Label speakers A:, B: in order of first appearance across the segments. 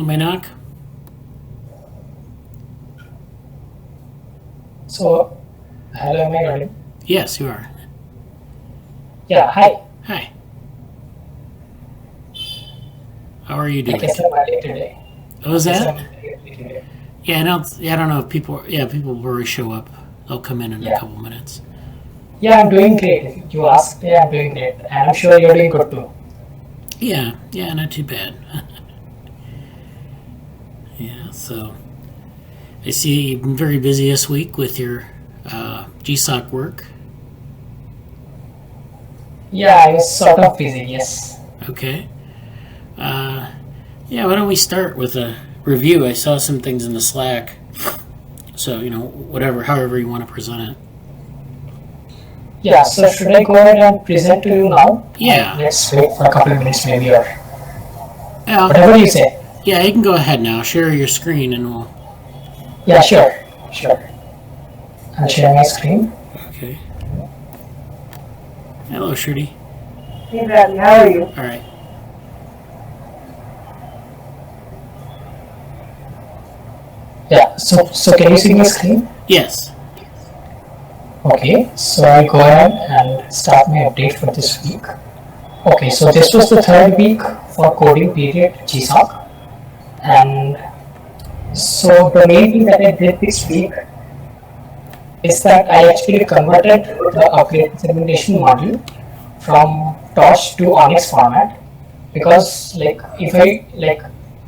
A: Mainak?
B: So, hello, am I audible?
A: Yes, you are.
B: Yeah, hi.
A: Hi. How are you
B: I
A: doing?
B: guess I'm early today.
A: What was
B: Guess
A: that?
B: I'm early today.
A: Yeah, I don't know if people will already show up. They'll come in a
B: Yeah.
A: couple minutes.
B: Yeah, I'm doing great. If you ask, yeah, I'm doing great. And I'm sure you're doing good too.
A: Yeah, not too bad. Yeah, so I see you've been very busy this week with your GSoC work.
B: Yeah, I was sort of busy, yes.
A: Okay. Yeah, why don't we start with a review? I saw some things in the Slack. So, however you want to present it.
B: Yeah, so should I go ahead and present to you now?
A: Yeah.
B: Let's wait for a couple of minutes maybe, or
A: Yeah,
B: whatever you say.
A: Yeah, you can go ahead now. Share your screen and we'll...
B: Yeah, sure. I'll share my screen.
A: Okay. Hello, Shruti.
C: Hey Bradley, how are you?
A: All right.
B: Yeah, so can you see my screen?
A: Yes.
B: Okay, so I'll go ahead and start my update for this week. Okay, so this was the third week for coding period GSoC. And so the main thing that I did this week is that I actually converted the upgrade segmentation module from Torch to Onyx format, because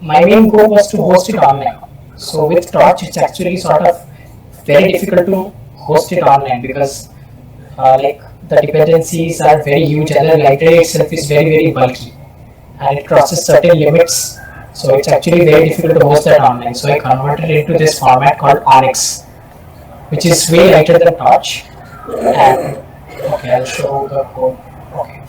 B: my main goal was to host it online. So with Torch, it's actually sort of very difficult to host it online because the dependencies are very huge and the library itself is very bulky and it crosses certain limits. So it's actually very difficult to host that online. So I converted it into this format called Onyx, which is way lighter than Torch. And okay, I'll show the code. Okay.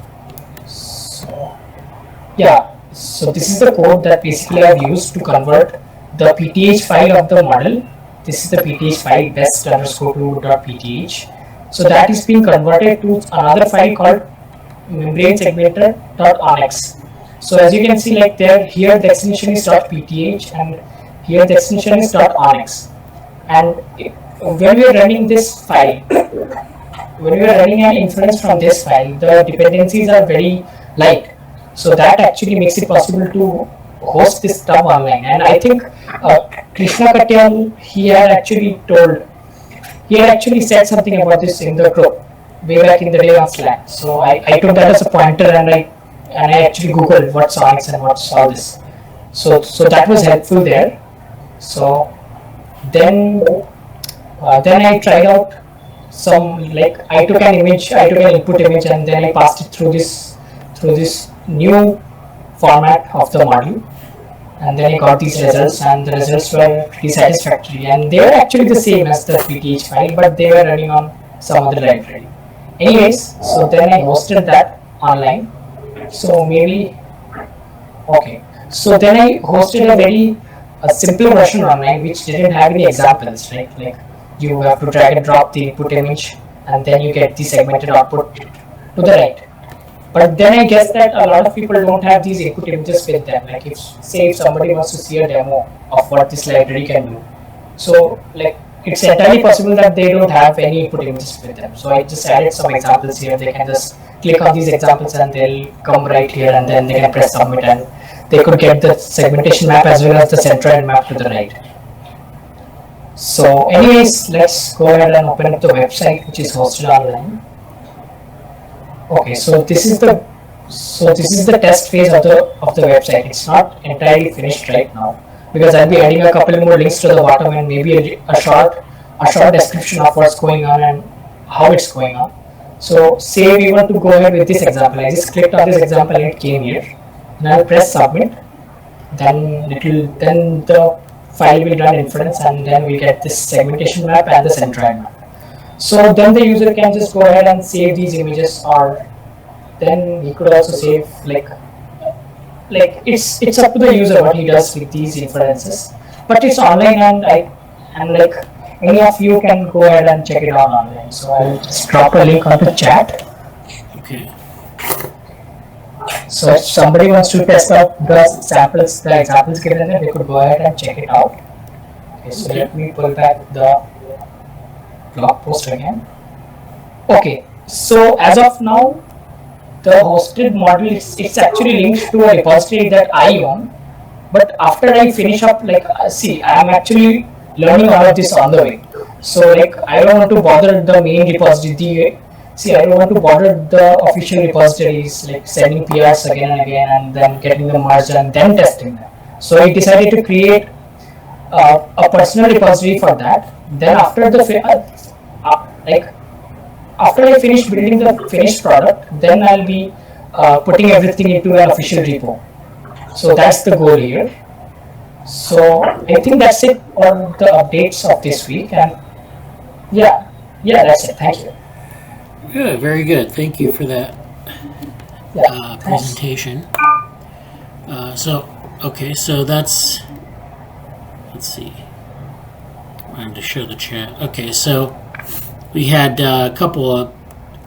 B: So this is the code that basically I've used to convert the PTH file of the model. This is the PTH file best_2.pth. So that is being converted to another file called membrane segmenter.onyx. So as you can see, here the extension is .pth and here the extension is .onyx. And when we are running this file, when we are running an inference from this file, the dependencies are very light. So that actually makes it possible to host this stuff online. And I think Krishna Katyal, he had actually said something about this in the group way back in the day on Slack. So I took that as a pointer and I actually googled what's Onyx and what's all this. So that was helpful there. So then I tried out some, I took an input image and then I passed it through this new format of the module, and then I got these results, and the results were pretty satisfactory, and they were actually the same as the PTH file, but they were running on some other library. Anyways, so then I hosted that online. So then I hosted a simple version online which didn't have any examples, right? Like you have to drag and drop the input image and then you get the segmented output to the right. But then I guess that a lot of people don't have these input images with them. Like if somebody wants to see a demo of what this library can do, so it's entirely possible that they don't have any input images with them. So I just added some examples here. They can just click on these examples and they'll come right here, and then they can press submit and they could get the segmentation map as well as the centroid map to the right. So anyways, let's go ahead and open up the website which is hosted online. Okay, so this is the test phase of the website. It's not entirely finished right now because I'll be adding a couple more links to the bottom and maybe a short description of what's going on and how it's going on. So say we want to go ahead with this example. I just clicked on this example and it came here. And I'll press submit. Then the file will run inference and then we get this segmentation map and the centroid map. So then the user can just go ahead and save these images, or then he could also save it's up to the user what he does with these inferences. But it's online and any of you can go ahead and check it out online. So I'll just drop a link on the chat.
A: Okay.
B: So if somebody wants to test out the samples, the examples given there, they could go ahead and check it out. Okay, so let me pull back the blog post again. Okay, so as of now, the hosted model it's actually linked to a repository that I own. But after I finish up, like, see, I'm actually learning all of this on the way. So, like, I don't want to bother the main repository. I don't want to bother the official repositories, like sending PRs again and again and then getting them merged and then testing them. So, I decided to create a personal repository for that. Then, after the after I finish building the finished product, then I'll be putting everything into an official repo. So that's the goal here. So I think that's it on the updates of this week, and yeah, that's it. Thank you.
A: Good, very good. Thank you for that presentation. So that's, let's see. I wanted to show the chat. Okay, so we had a couple of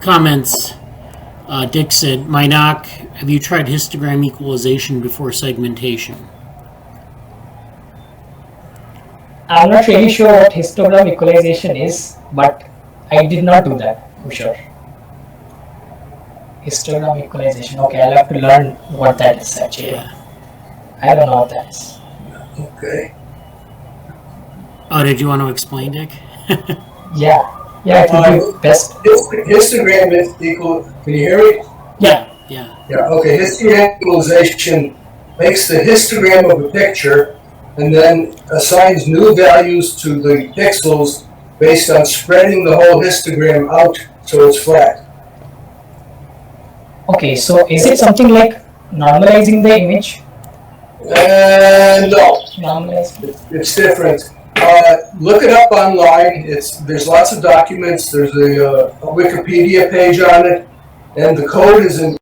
A: comments. Dick said, Mainak, have you tried histogram equalization before segmentation?
B: I'm not really sure what histogram equalization is, but I did not do that, for sure. Histogram equalization, okay, I'll have to learn what that is actually.
A: Yeah.
B: I don't know what that is.
D: Okay.
A: Oh, did you want to explain, Dick?
B: Yeah, it would be best.
D: Histogram is equal. Can you hear me?
A: Yeah.
D: Okay. Histogram equalization makes the histogram of a picture and then assigns new values to the pixels based on spreading the whole histogram out so it's flat.
B: Okay, so is it something like normalizing the image?
D: No.
B: Normalizing.
D: It's different. Look it up online. There's lots of documents. There's a Wikipedia page on it, and the code is in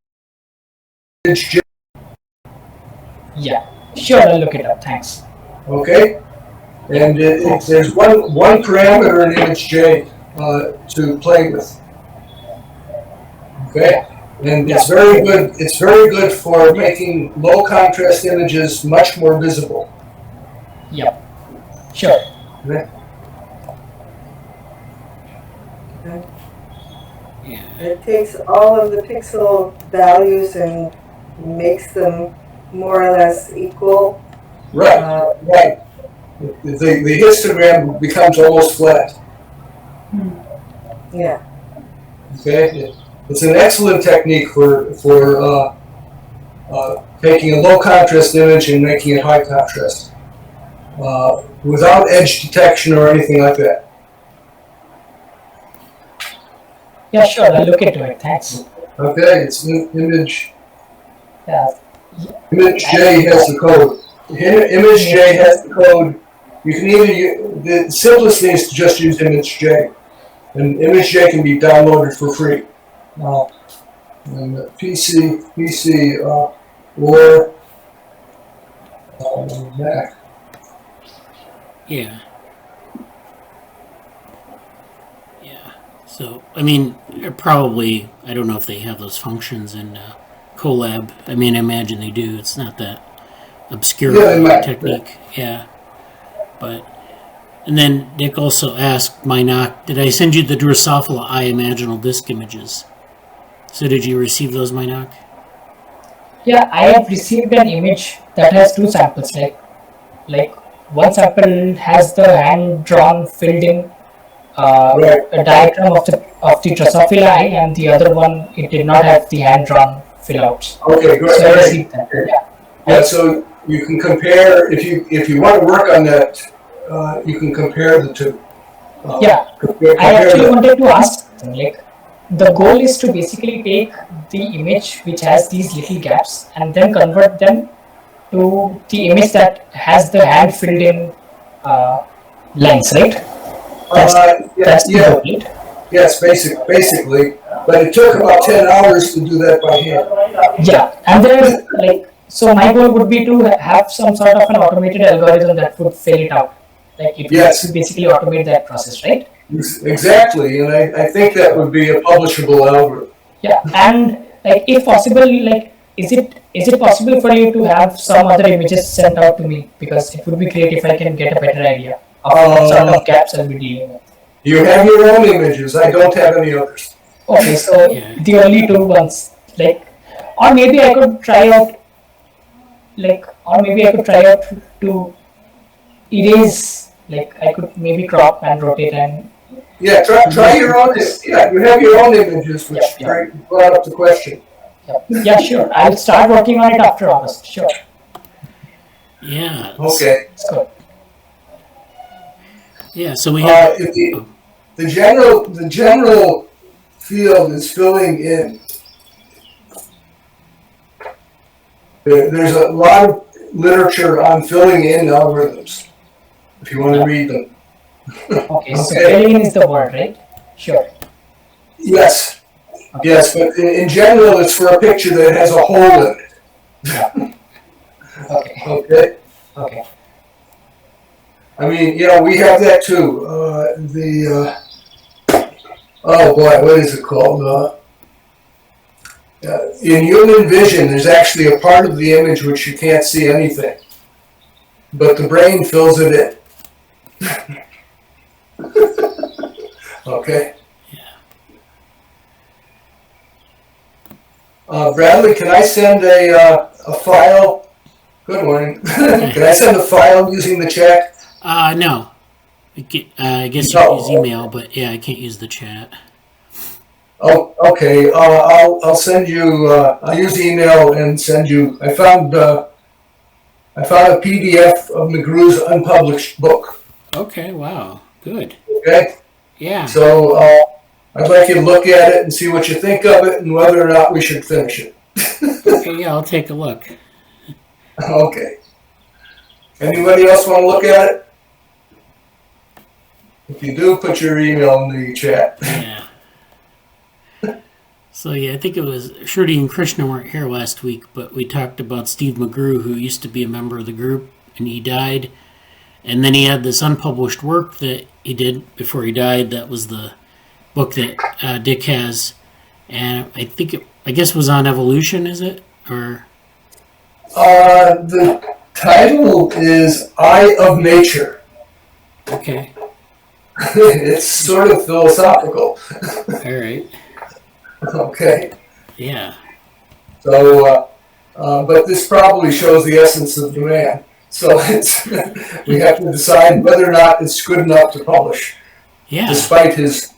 D: image J.
B: Yeah, sure, I'll look it up. Thanks.
D: Okay, and there's one parameter in image J to play with. Okay, and it's very good. It's very good for making low contrast images much more visible.
B: Yep. Sure.
D: Okay.
A: Yeah.
C: It takes all of the pixel values and makes them more or less equal.
D: Right. Right. The histogram becomes almost flat.
C: Yeah.
D: Okay. It's an excellent technique for taking a low contrast image and making it high contrast. Without edge detection or anything like that.
B: Yeah, sure, I'll look into it. Thanks.
D: Okay, it's image.
B: Yeah.
D: Image J has the code. Image J has the code. You can either the simplest thing is to just use image J, and image J can be downloaded for free. And PC or Mac.
A: Yeah. So, I mean, probably, I don't know if they have those functions in Colab. I mean, I imagine they do. It's not that obscure technique. Yeah. But, and then Dick also asked Mainak, did I send you the Drosophila Eye Imaginal disk images? So did you receive those, Mainak?
B: Yeah, I have received an image that has two samples. Like one sample has the hand-drawn, filled-in a diagram of the Drosophila eye, and the other one it did not have the hand-drawn fill-outs.
D: Okay, great.
B: So I received that.
D: Yeah, so you can compare if you want to work on that. You can compare the two.
B: Compare I actually wanted to ask something. Like, the goal is to basically take the image which has these little gaps and then convert them to the image that has the hand filled in lines, right? That's the goal, right?
D: Yes, basically. But it took about 10 hours to do that by hand.
B: Yeah, and then so my goal would be to have some sort of an automated algorithm that would fill it out. Like it would basically automate that process, right?
D: Exactly, and I think that would be a publishable algorithm.
B: Yeah, and if possible, is it possible for you to have some other images sent out to me? Because it would be great if I can get a better idea of what sort of gaps I'll be dealing with.
D: You have your own images. I don't have any others.
B: Okay, so the only two ones, like, or maybe I could try out, to erase, like, I could maybe crop and rotate and.
D: Yeah, try your own. Yeah, you have your own images, which brought up the question.
B: Yeah, sure. I'll start working on it after August. Sure.
A: Yeah.
D: Okay.
B: That's good.
A: Yeah. So we have
D: the general field is filling in. There's a lot of literature on filling in algorithms. If you want to read them.
B: Okay. So filling in is the word, right? Sure.
D: Yes. Okay. Yes, but in general, it's for a picture that has a hole in it.
B: Yeah. Okay.
D: Okay.
B: Okay.
D: I mean, we have that too. Oh boy, what is it called? In human vision, there's actually a part of the image which you can't see anything, but the brain fills it in. Okay. Bradley, can I send a file? Good morning. Can I send a file using the chat?
A: No. I guess you can use email, but yeah, I can't use the chat.
D: Oh, okay. I'll send you. I'll use email and send you. I found a PDF of McGrew's unpublished book.
A: Okay. Wow. Good.
D: Okay.
A: Yeah.
D: So I'd like you to look at it and see what you think of it and whether or not we should finish it.
A: Okay. Yeah, I'll take a look.
D: Okay. Anybody else want to look at it? If you do, put your email in the chat.
A: Yeah. So yeah, I think it was Shruti and Krishna weren't here last week, but we talked about Steve McGrew, who used to be a member of the group, and he died. And then he had this unpublished work that he did before he died. That was the book that Dick has, and I guess it was on evolution. Is it or?
D: The title is Eye of Nature.
A: Okay.
D: It's sort of philosophical.
A: All right.
D: Okay.
A: Yeah.
D: So, but this probably shows the essence of the man. So we have to decide whether or not it's good enough to publish.
A: Yeah.
D: Despite his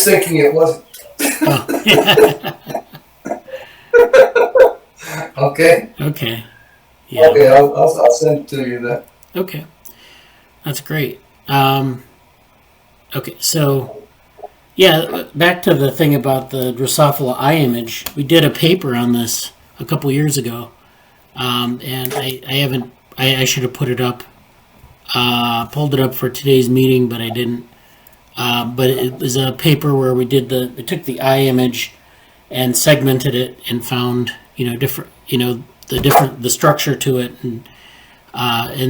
D: thinking it wasn't.
A: Oh, yeah.
D: Okay.
A: Okay. Yeah.
D: Okay, I'll send it to you then.
A: Okay. That's great. Okay, so yeah, back to the thing about the Drosophila Eye Image. We did a paper on this a couple years ago, and I should have put it up, pulled it up for today's meeting, but I didn't. But it was a paper where we took the eye image and segmented it and found the structure to it, and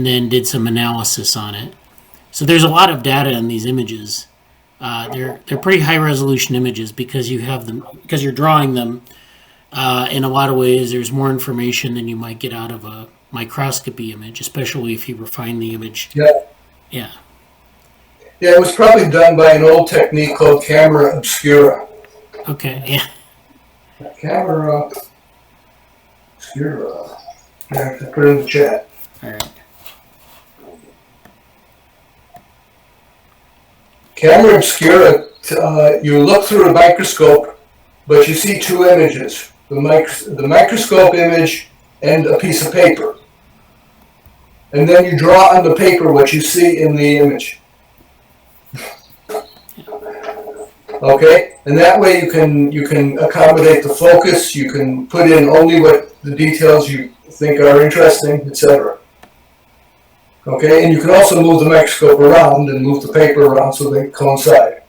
A: then did some analysis on it. So there's a lot of data in these images. They're pretty high resolution images because you're drawing them. In a lot of ways, there's more information than you might get out of a microscopy image, especially if you refine the image.
D: Yeah.
A: Yeah.
D: Yeah, it was probably done by an old technique called camera obscura.
A: Okay. Yeah.
D: Camera obscura. Yeah, I put it in the chat.
A: All right.
D: Camera obscura, you look through a microscope, but you see two images, the microscope image and a piece of paper. And then you draw on the paper what you see in the image. Okay? And that way you can accommodate the focus, you can put in only what the details you think are interesting, etc. Okay, and you can also move the microscope around and move the paper around so they coincide.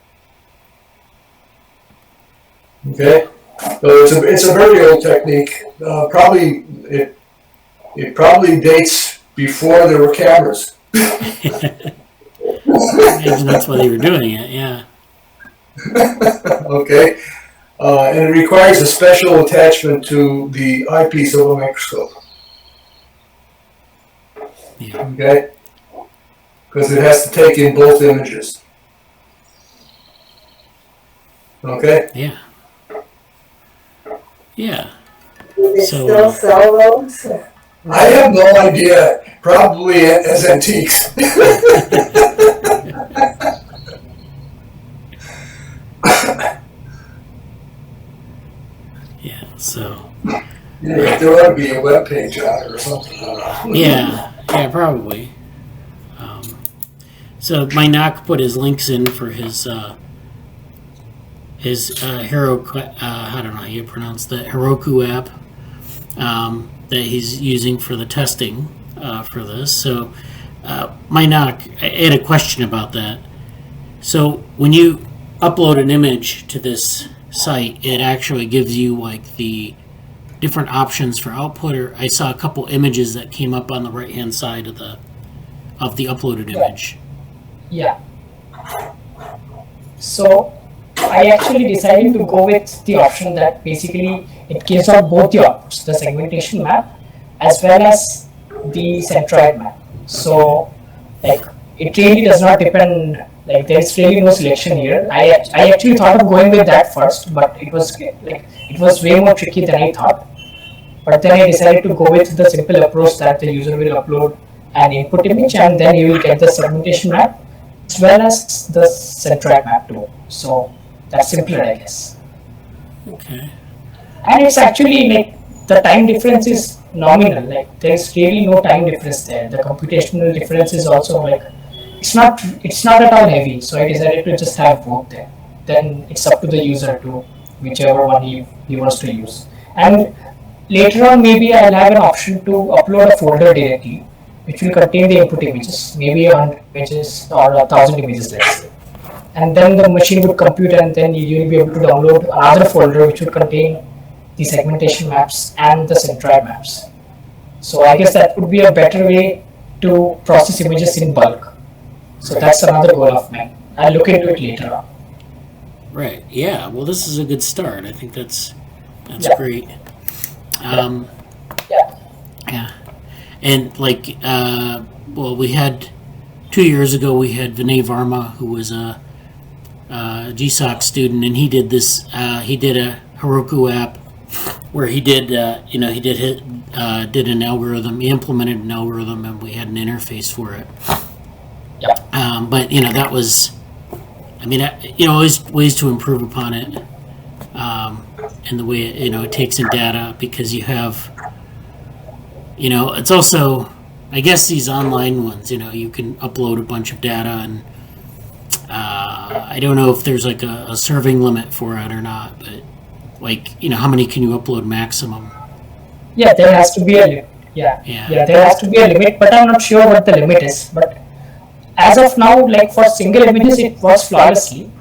D: Okay, so it's a very old technique. It probably dates before there were cameras.
A: I imagine that's why they were doing it. Yeah.
D: Okay, And it requires a special attachment to the eyepiece of a microscope.
A: Yeah.
D: Okay? Because it has to take in both images. Okay?
A: Yeah. Yeah.
C: Do they
A: So,
C: still sell those?
D: I have no idea. Probably as antiques.
A: Yeah. So.
D: Yeah, there ought to be a web page on it or something. I don't know.
A: Yeah. Yeah. Probably. So Mainak put his links in for his Heroku. I don't know how you pronounce that, Heroku app that he's using for the testing for this. So Mainak, I had a question about that. So when you upload an image to this site, it actually gives you like the different options for output. Or I saw a couple images that came up on the right hand side of the uploaded image.
B: Yeah. So I actually decided to go with the option that basically it gives out both the outputs, the segmentation map as well as the centroid map. So like it really does not depend, like there's really no selection here. I actually thought of going with that first, but it was way more tricky than I thought. But then I decided to go with the simple approach that the user will upload an input image and then you will get the segmentation map as well as the centroid map too. So that's simpler, I guess.
A: Okay.
B: And it's actually like the time difference is nominal. Like there's really no time difference there. The computational difference is also like it's not at all heavy. So I decided to just have both there. Then it's up to the user to whichever one he wants to use. And later on, maybe I'll have an option to upload a folder directly, which will contain the input images, maybe 100 images or 1,000 images, let's say. And then the machine would compute, and then you will be able to download another folder which would contain the segmentation maps and the centroid maps. So I guess that would be a better way to process images in bulk. So that's another goal of mine. I'll look into it later on.
A: Right. Yeah. Well, this is a good start. I think that's
B: Yeah.
A: great.
B: Yeah.
A: Yeah. And like, well, we had 2 years ago we had Vinay Varma, who was a GSoC student, and he did this. He did a Heroku app where he did, did an algorithm. He implemented an algorithm, and we had an interface for it.
B: Yeah.
A: But that was, always ways to improve upon it. And the way it takes in data, because you have, it's also, I guess these online ones, you can upload a bunch of data, and I don't know if there's like a serving limit for it or not, but like, how many can you upload maximum?
B: Yeah, there has to be a limit. Yeah, there has to be a limit, but I'm not sure what the limit is. But as of now, like for single images, it works flawlessly.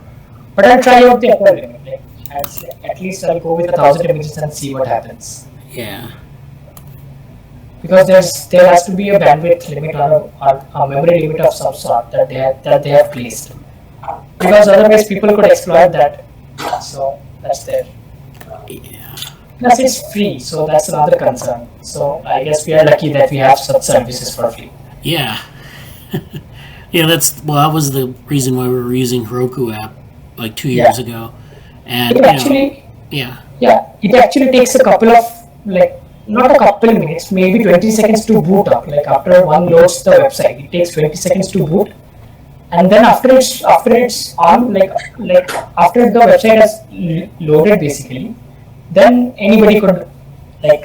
B: But I'll try out the upper limit. Like, at least I'll go with 1,000 images and see what happens.
A: Yeah.
B: Because there has to be a bandwidth limit or a memory limit of some sort that they have placed. Because otherwise people could exploit that. So that's there.
A: Yeah.
B: Plus it's free, so that's another concern. So I guess we are lucky that we have such services for free.
A: Yeah. Yeah, that was the reason why we were using Heroku app like 2 years ago. And
B: it actually, it actually takes a couple of, like, not a couple minutes, maybe 20 seconds to boot up. Like after one loads the website, it takes 20 seconds to boot. And then after it's on, like after the website has loaded basically, then anybody could,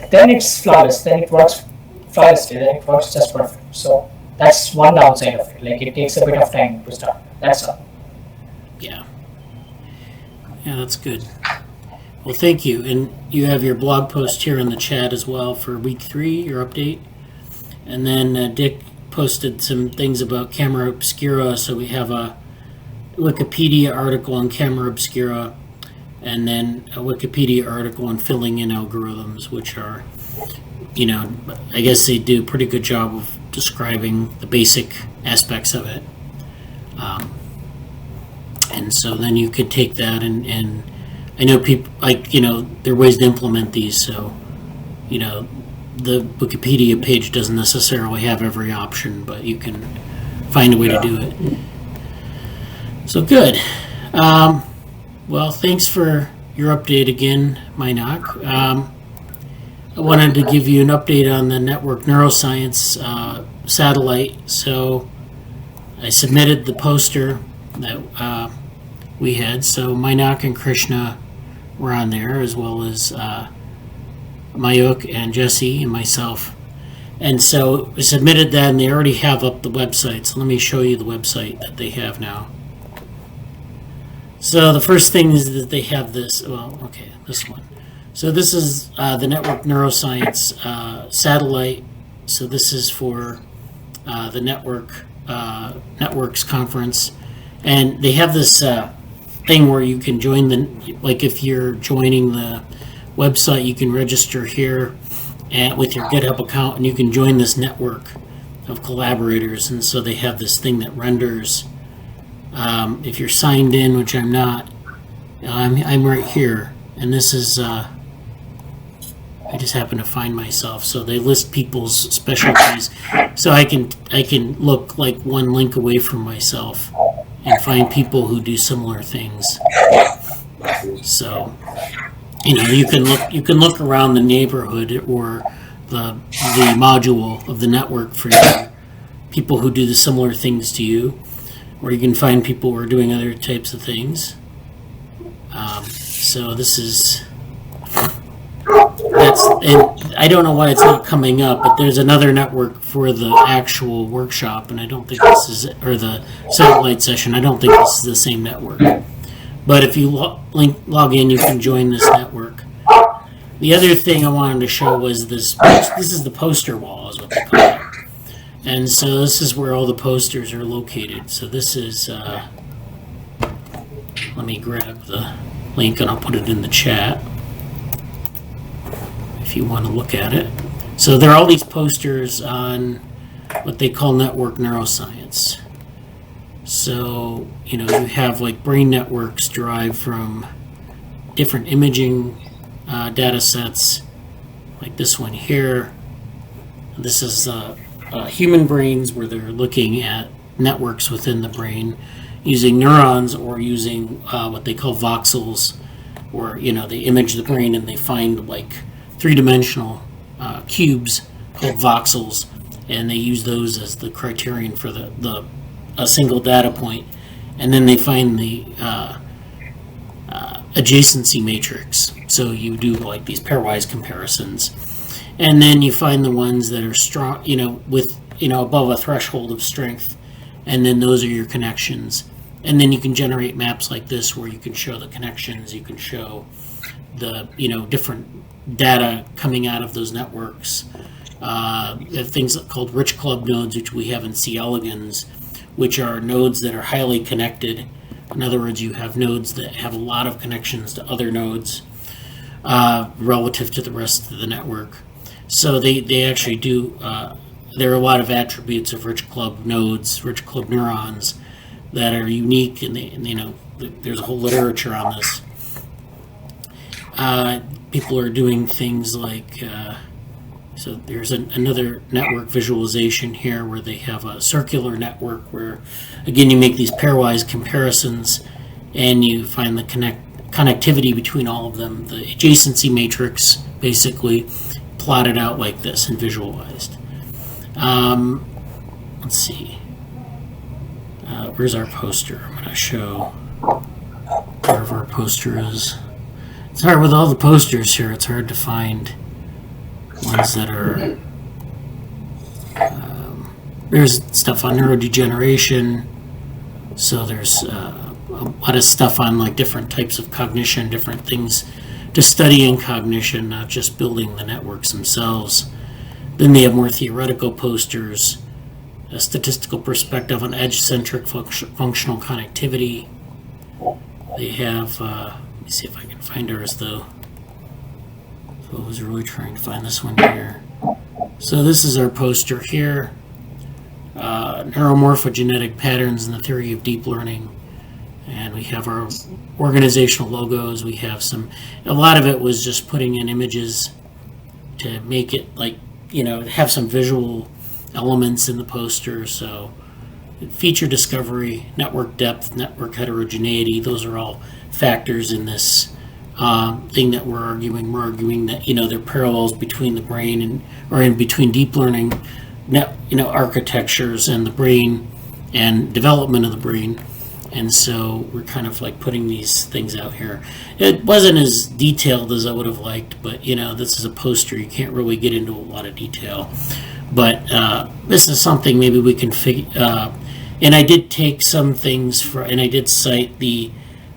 B: then it's flawless, then it works flawlessly, then it works just perfect. So that's one downside of it, like it takes a bit of time to start, that's all.
A: Yeah. Yeah, that's good. Well, thank you. And you have your blog post here in the chat as well for week 3, your update. And then Dick posted some things about camera obscura, so we have a Wikipedia article on camera obscura, and then a Wikipedia article on filling in algorithms, which are, I guess they do a pretty good job of describing the basic aspects of it. And so then you could take that and I know people, like, there are ways to implement these, so, the Wikipedia page doesn't necessarily have every option, but you can find a way to do it. So good. Well, thanks for your update again, Mainak. I wanted to give you an update on the Network Neuroscience satellite. So I submitted the poster that we had. So Mainak and Krishna were on there, as well as Mayuk and Jesse and myself. And so we submitted that, and they already have up the website. So let me show you the website that they have now. So the first thing is that they have this, this one. So this is the Network Neuroscience satellite. So this is for the Networks conference. And they have this thing where you can join like if you're joining the website, you can register here with your GitHub account, and you can join this network of collaborators. And so they have this thing that renders, if you're signed in, which I'm not, I'm right here, and this is, I just happen to find myself. So they list people's specialties, so I can look like one link away from myself and find people who do similar things. So, you can look around the neighborhood or the module of the network for people who do the similar things to you, or you can find people who are doing other types of things. So this is, and I don't know why it's not coming up, but there's another network for the actual workshop, and I don't think this is, or the satellite session, I don't think this is the same network. But if you log in, you can join this network. The other thing I wanted to show was this is the poster wall, is what they call it. And so this is where all the posters are located. So this is, let me grab the link and I'll put it in the chat if you want to look at it. So there are all these posters on what they call Network Neuroscience. So, you have like brain networks derived from different imaging data sets, like this one here. This is human brains, where they're looking at networks within the brain using neurons, or using what they call voxels, or they image the brain and they find like three-dimensional cubes called voxels, and they use those as the criterion for a single data point, and then they find the adjacency matrix. So you do like these pairwise comparisons, and then you find the ones that are strong, with above a threshold of strength, and then those are your connections. And then you can generate maps like this, where you can show the connections, you can show the different data coming out of those networks. Have things called rich club nodes, which we have in C. elegans, which are nodes that are highly connected. In other words, you have nodes that have a lot of connections to other nodes relative to the rest of the network. So they actually do, there are a lot of attributes of rich club nodes, rich club neurons, that are unique, and there's a whole literature on this. People are doing things like, so there's another network visualization here, where they have a circular network where, again, you make these pairwise comparisons and you find the connectivity between all of them. The adjacency matrix, basically, plotted out like this and visualized. Let's see. Where's our poster? I'm going to show wherever our poster is. It's hard with all the posters here. It's hard to find ones that are, there's stuff on neurodegeneration, so there's a lot of stuff on like different types of cognition, different things to study in cognition, not just building the networks themselves. Then they have more theoretical posters, a statistical perspective on edge-centric functional connectivity. They have, let me see if I can find ours though. I was really trying to find this one here. So this is our poster here. Neuromorphogenetic patterns in the theory of deep learning. And we have our organizational logos. We have a lot of it was just putting in images to make it like, have some visual elements in the poster. So feature discovery, network depth, network heterogeneity, those are all factors in this thing that we're arguing. We're arguing that, there are parallels between the brain or in between deep learning, architectures and the brain and development of the brain. And so we're kind of like putting these things out here. It wasn't as detailed as I would have liked, but this is a poster. You can't really get into a lot of detail. But this is something maybe we can figure. And I did take some things and I did cite the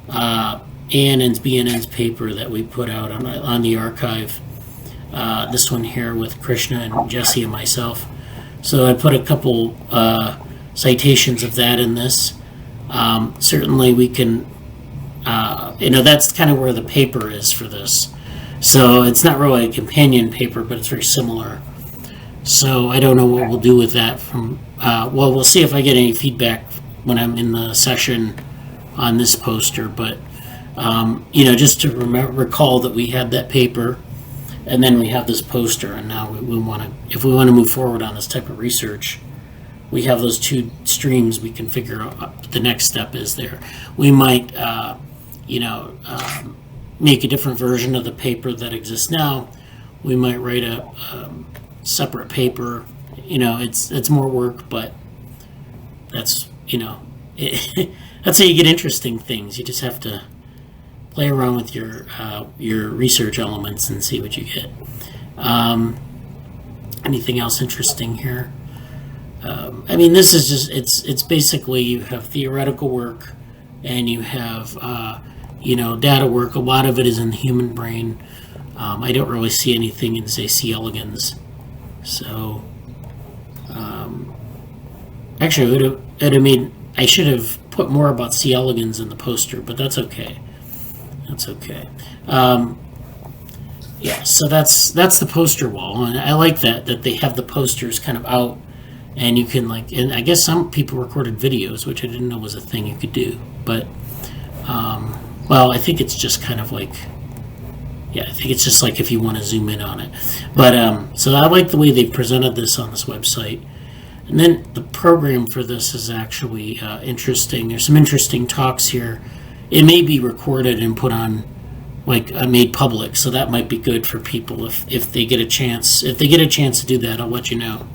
A: ANN's BNN's paper that we put out on the archive. This one here with Krishna and Jesse and myself. So I put a couple citations of that in this. Certainly we can, that's kind of where the paper is for this. So it's not really a companion paper, but it's very similar. So I don't know what we'll do with that we'll see if I get any feedback when I'm in the session on this poster. But, just to recall that we had that paper and then we have this poster, and now if we want to move forward on this type of research, we have those two streams. We can figure out what the next step is there. We might, make a different version of the paper that exists now. We might write a separate paper. It's more work, but that's, that's how you get interesting things. You just have to play around with your research elements and see what you get. Anything else interesting here? This is just, it's basically you have theoretical work and you have, data work. A lot of it is in the human brain. I don't really see anything in, say, C. elegans. So, actually, I should have put more about C. elegans in the poster, but that's okay. That's okay. So that's the poster wall, and I like that they have the posters kind of out. And you can and I guess some people recorded videos, which I didn't know was a thing you could do. But, I think it's just kind of I think it's just if you want to zoom in on it. But, so I like the way they presented this on this website. And then the program for this is actually interesting. There's some interesting talks here. It may be recorded and put on, made public. So that might be good for people if they get a chance. If they get a chance to do that, I'll let you know.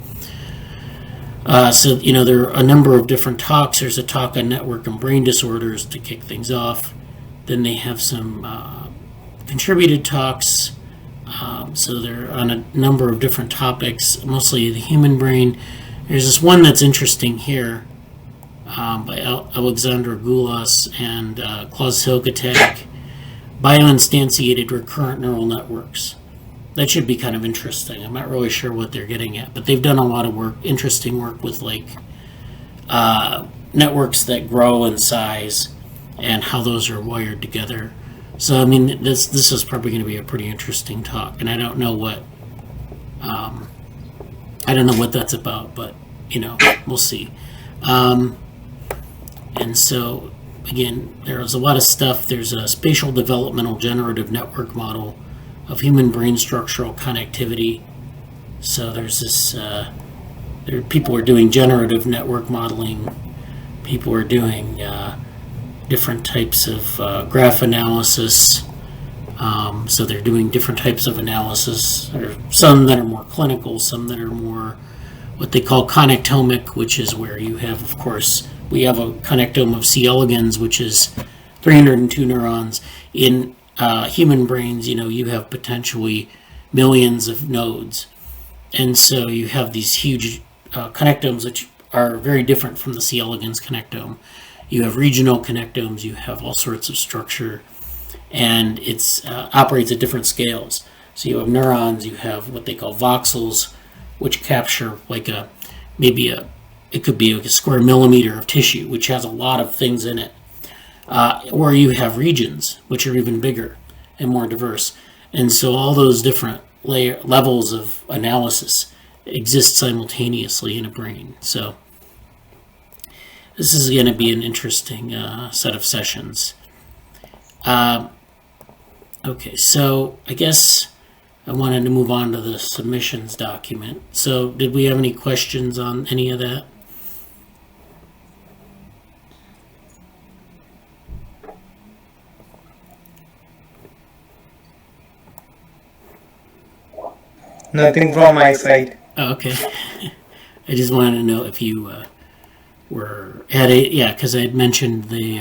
A: There are a number of different talks. There's a talk on network and brain disorders to kick things off. Then they have some contributed talks. So they're on a number of different topics, mostly the human brain. There's this one that's interesting here by Alexandra Goulas and Klaus Hilgetak, bioinstantiated recurrent neural networks. That should be kind of interesting. I'm not really sure what they're getting at, but they've done a lot of interesting work with networks that grow in size and how those are wired together. So this is probably going to be a pretty interesting talk, and I don't know what that's about, but we'll see. And so again, there's a lot of stuff. There's a spatial developmental generative network model of human brain structural connectivity. So there's this, people are doing generative network modeling. People are doing different types of graph analysis. So they're doing different types of analysis. There are some that are more clinical, some that are more what they call connectomic, which is where you have, of course, we have a connectome of C. elegans, which is 302 neurons. In human brains, you have potentially millions of nodes. And so you have these huge connectomes which are very different from the C. elegans connectome. You have regional connectomes, you have all sorts of structure, and it operates at different scales. So you have neurons, you have what they call voxels, which capture it could be a square millimeter of tissue, which has a lot of things in it. Or you have regions, which are even bigger and more diverse. And so all those different levels of analysis exist simultaneously in a brain. So this is going to be an interesting set of sessions. Okay, so I guess I wanted to move on to the submissions document. So did we have any questions on any of that?
E: Nothing from my side.
A: Oh, okay. I just wanted to know if you because I had mentioned the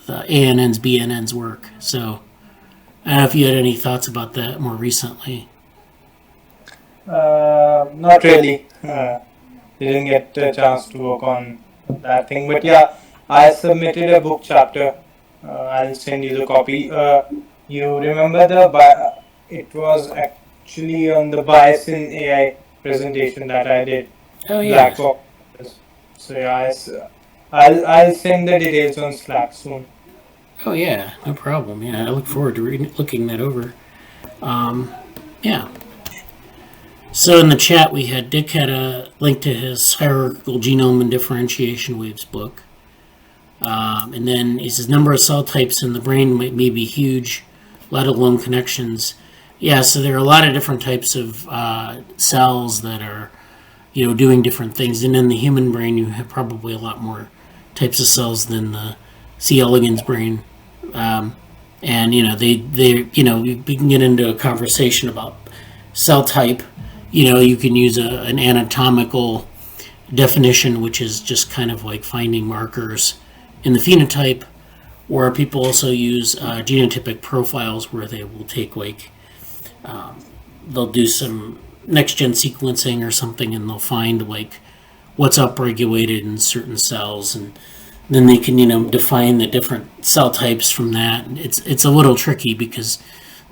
A: ANN's, BNN's work. So I don't know if you had any thoughts about that more recently.
E: Not really. Didn't get a chance to work on that thing. But yeah, I submitted a book chapter. I'll send you the copy. You remember it was actually on the bias in AI presentation that I did.
A: Oh yeah.
E: Black box. So yeah, I'll send the details on Slack soon.
A: Oh yeah, no problem. Yeah, I look forward to looking that over. Yeah. So in the chat we had Dick had a link to his Hierarchical Genome and Differentiation Waves book. And then he says number of cell types in the brain may be huge, let alone connections. Yeah, so there are a lot of different types of cells that are, doing different things. And in the human brain, you have probably a lot more types of cells than the C. elegans brain. And, we can get into a conversation about cell type. You can use an anatomical definition, which is just kind of like finding markers in the phenotype, or people also use genotypic profiles where they will take they'll do some next-gen sequencing or something, and they'll find what's upregulated in certain cells, and then they can define the different cell types from that. It's a little tricky because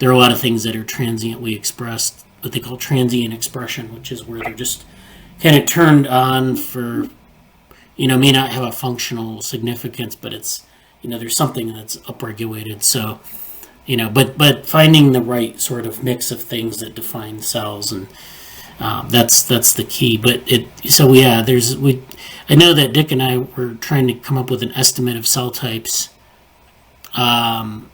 A: there are a lot of things that are transiently expressed, what they call transient expression, which is where they're just kind of turned on for may not have a functional significance, but it's there's something that's upregulated. So but finding the right sort of mix of things that define cells, and that's the key. But I know that Dick and I were trying to come up with an estimate of cell types, and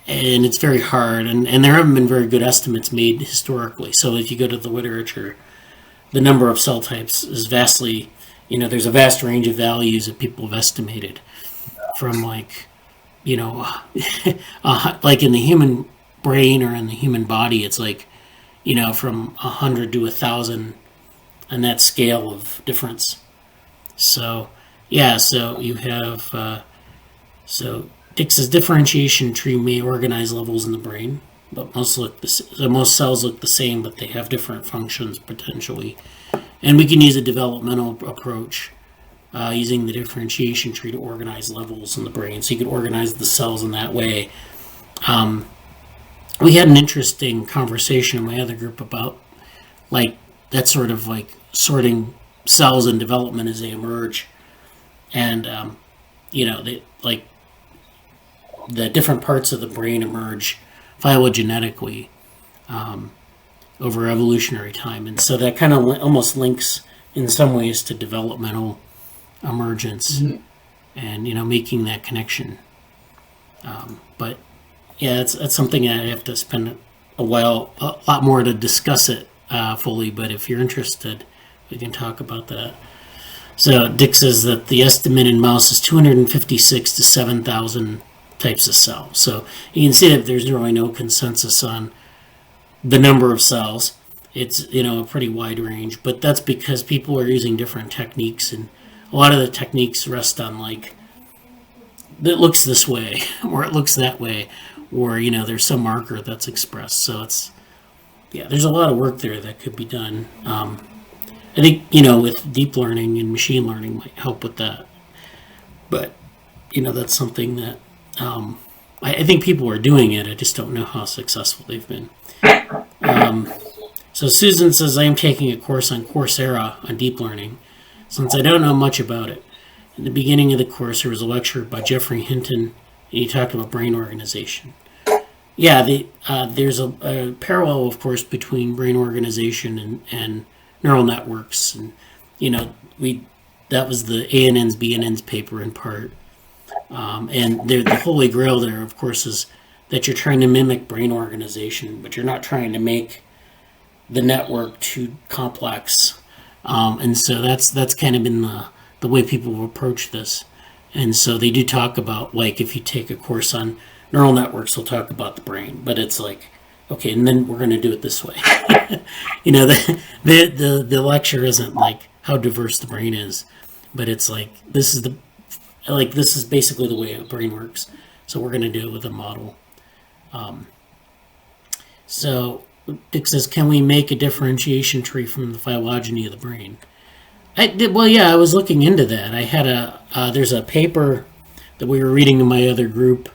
A: it's very hard, and there haven't been very good estimates made historically. So if you go to the literature, the number of cell types is vastly, there's a vast range of values that people have estimated, from like in the human brain or in the human body, it's from 100 to 1,000 on that scale of difference. So so you have Dick says differentiation tree may organize levels in the brain, but most cells look the same, but they have different functions potentially. And we can use a developmental approach using the differentiation tree to organize levels in the brain. So you can organize the cells in that way. We had an interesting conversation in my other group about that sort of sorting cells in development as they emerge. And, the different parts of the brain emerge phylogenetically over evolutionary time. And so that kind of almost links in some ways to developmental emergence, and making that connection. But yeah, that's something I have to spend a lot more to discuss it fully. But if you're interested, we can talk about that. So Dick says that the estimate in mouse is 256 to 7,000 types of cells. So you can see that there's really no consensus on the number of cells. It's a pretty wide range, but that's because people are using different techniques, and a lot of the techniques rest on it looks this way or it looks that way, or there's some marker that's expressed. So there's a lot of work there that could be done. I think with deep learning and machine learning might help with that, but that's something that I think people are doing it. I just don't know how successful they've been. So Susan says, I am taking a course on Coursera on deep learning, since I don't know much about it. In the beginning of the course, there was a lecture by Jeffrey Hinton, and he talked about brain organization. Yeah, there's a parallel, of course, between brain organization and neural networks. And, that was the ANN's, BNN's paper in part. And the holy grail there, of course, is that you're trying to mimic brain organization, but you're not trying to make the network too complex. And so that's kind of been the way people approach this. And so they do talk about, like, if you take a course on neural networks, they'll talk about the brain, but it's like, okay, and then we're going to do it this way. The lecture isn't like how diverse the brain is, but it's like this is basically the way a brain works. So we're going to do it with a model. So Dick says, can we make a differentiation tree from the phylogeny of the brain? I was looking into that. I had there's a paper that we were reading in my other group.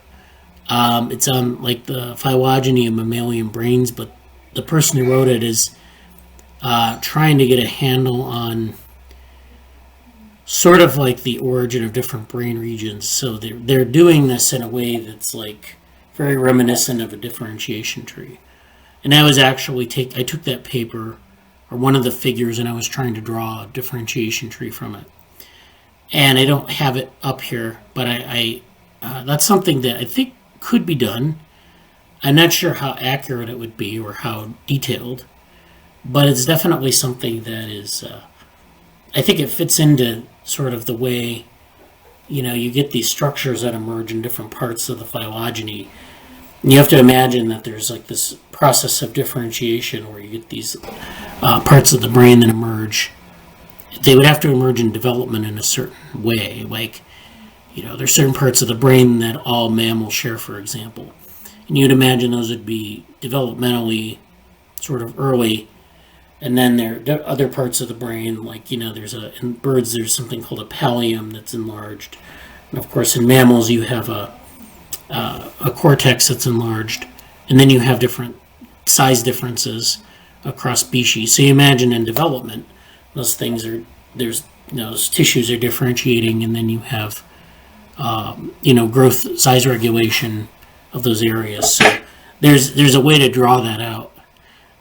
A: It's on like the phylogeny of mammalian brains, but the person who wrote it is trying to get a handle on sort of like the origin of different brain regions. So they're doing this in a way that's like very reminiscent of a differentiation tree. And I was actually I took that paper or one of the figures and I was trying to draw a differentiation tree from it. And I don't have it up here, but I that's something that I think could be done. I'm not sure how accurate it would be or how detailed, but it's definitely something that is, I think it fits into sort of the way, you get these structures that emerge in different parts of the phylogeny. And you have to imagine that there's like this process of differentiation where you get these parts of the brain that emerge. They would have to emerge in development in a certain way. Like, there's certain parts of the brain that all mammals share, for example. And you'd imagine those would be developmentally sort of early. And then there are other parts of the brain, like, in birds, there's something called a pallium that's enlarged. And of course, in mammals, you have a cortex that's enlarged. And then you have different size differences across species. So you imagine in development, those things those tissues are differentiating, and then you have, growth, size regulation of those areas. So there's a way to draw that out.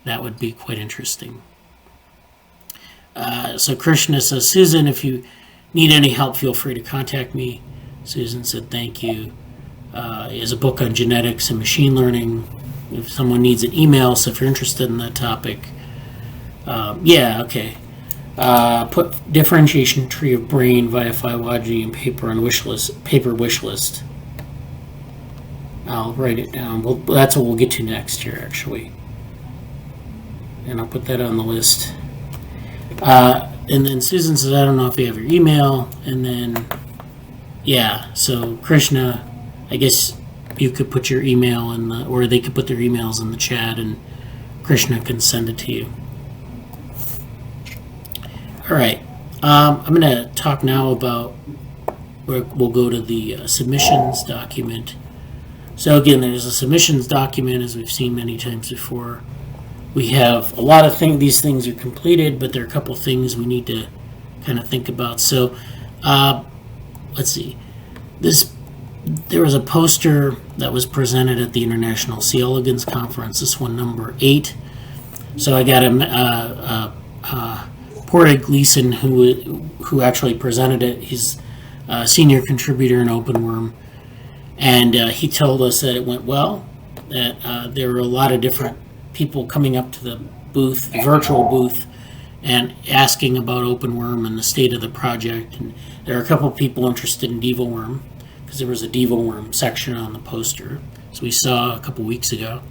A: That would be quite interesting. So Krishna says, Susan, if you need any help, feel free to contact me. Susan said, thank you. He has a book on genetics and machine learning. If someone needs an email, so if you're interested in that topic, okay. Put differentiation tree of brain via phylogeny and paper on wish list. I'll write it down. That's what we'll get to next year, actually. And I'll put that on the list. And then Susan says, I don't know if you have your email. And then, so Krishna, I guess you could put your email or they could put their emails in the chat and Krishna can send it to you. All right. I'm going to talk now about, we'll go to the submissions document. So again, there's a submissions document, as we've seen many times before. We have a lot of things, these things are completed, but there are a couple things we need to kind of think about. So let's see. There was a poster that was presented at the International C. elegans Conference, this one number 8. So I got Portig Gleason, who actually presented it. He's a senior contributor in OpenWorm. And he told us that it went well, that there were a lot of different people coming up to the booth, the virtual booth, and asking about OpenWorm and the state of the project. And there are a couple of people interested in DevoWorm, because there was a DevoWorm section on the poster, so we saw a couple weeks ago.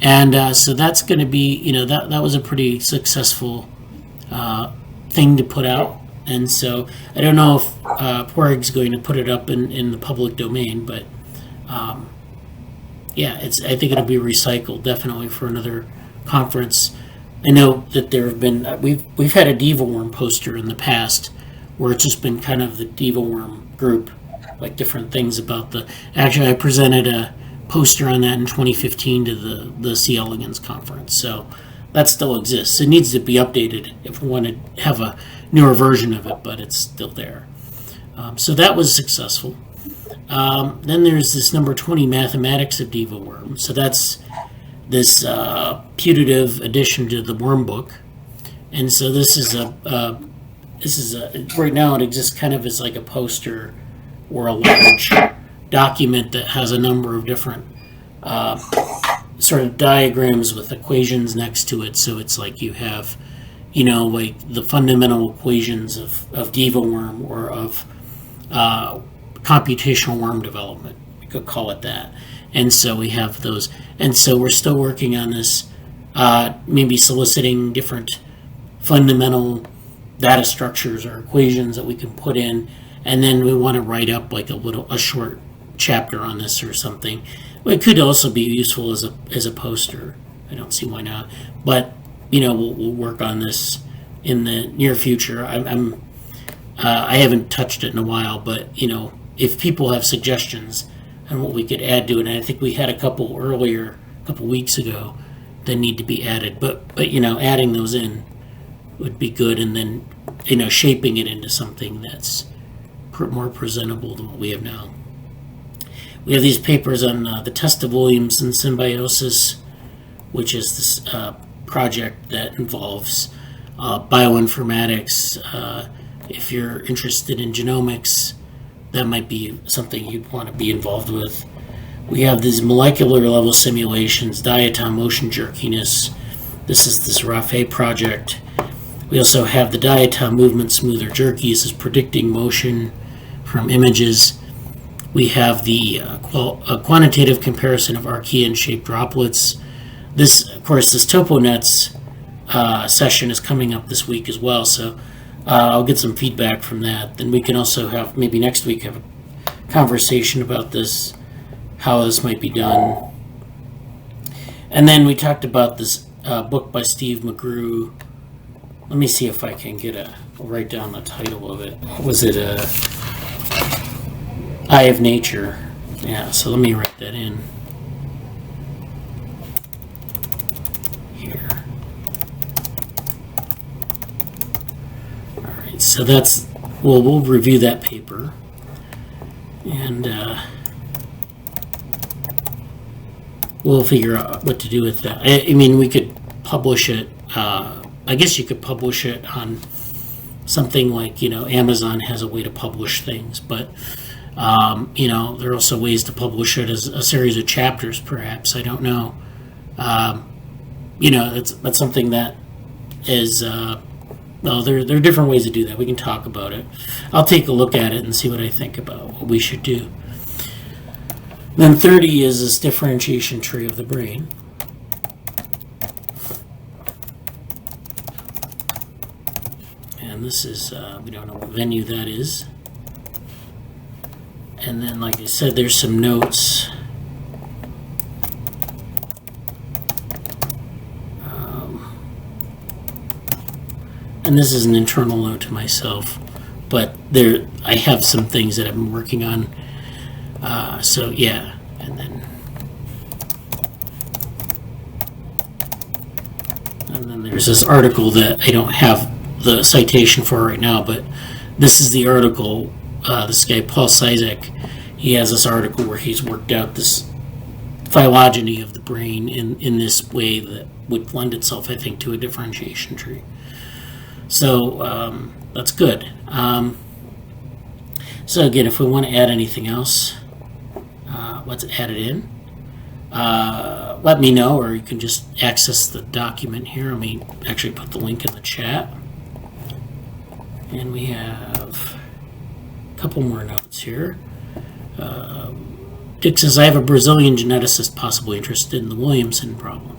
A: And so that's going to be, that was a pretty successful thing to put out. And so I don't know if Porg's going to put it up in the public domain, but I think it'll be recycled definitely for another conference. I know that there have been we've had a DevoWorm poster in the past where it's just been kind of the DevoWorm group, like different things about actually I presented a poster on that in 2015 to the C. elegans conference, so that still exists. It needs to be updated if we want to have a newer version of it, but it's still there. So that was successful. Then there's this number 20 mathematics of DevoWorm. So that's this putative addition to the worm book. And so this is this is right now it exists kind of as like a poster or a large document that has a number of different sort of diagrams with equations next to it. So it's like you have, like the fundamental equations of DevoWorm or of computational worm development. We could call it that. And so we have those. And so we're still working on this, maybe soliciting different fundamental data structures or equations that we can put in. And then we want to write up like a short chapter on this or something. It could also be useful as a poster. I don't see why not. But we'll work on this in the near future. I haven't touched it in a while, but if people have suggestions on what we could add to it, and I think we had a couple weeks ago that need to be added. But adding those in would be good, and then shaping it into something that's more presentable than what we have now. We have these papers on the test of Williamson symbiosis, which is this project that involves bioinformatics. If you're interested in genomics, that might be something you'd want to be involved with. We have these molecular level simulations, diatom motion jerkiness. This is this RAFE project. We also have the diatom movement smoother jerky. This is predicting motion from images. We have the quantitative comparison of Archean-shaped droplets. This, of course, this TopoNets session is coming up this week as well, so I'll get some feedback from that. Then we can also have, maybe next week, have a conversation about this, how this might be done. And then we talked about this book by Steve McGrew. Let me see if I can write down the title of it. Was it Eye of Nature? Yeah, so let me write that in here. All right, so that's, we'll review that paper, and we'll figure out what to do with that. I mean, we could publish it. I guess you could publish it on something like, Amazon has a way to publish things, but there are also ways to publish it as a series of chapters, perhaps. I don't know. That's something that is, there are different ways to do that. We can talk about it. I'll take a look at it and see what I think about what we should do. Then 30 is this differentiation tree of the brain. And this is, we don't know what venue that is. And then, like I said, there's some notes. And this is an internal note to myself, but I have some things that I've been working on. So yeah, and then there's this article that I don't have the citation for right now, but this is the article. This guy Paul Cizek, he has this article where he's worked out this phylogeny of the brain in this way that would lend itself, I think, to a differentiation tree. So that's good. So again, if we want to add anything else, let's add it in. Let me know, or you can just access the document here. Let me actually put the link in the chat. And we have a couple more notes here. Dick says, I have a Brazilian geneticist possibly interested in the Williamson problem.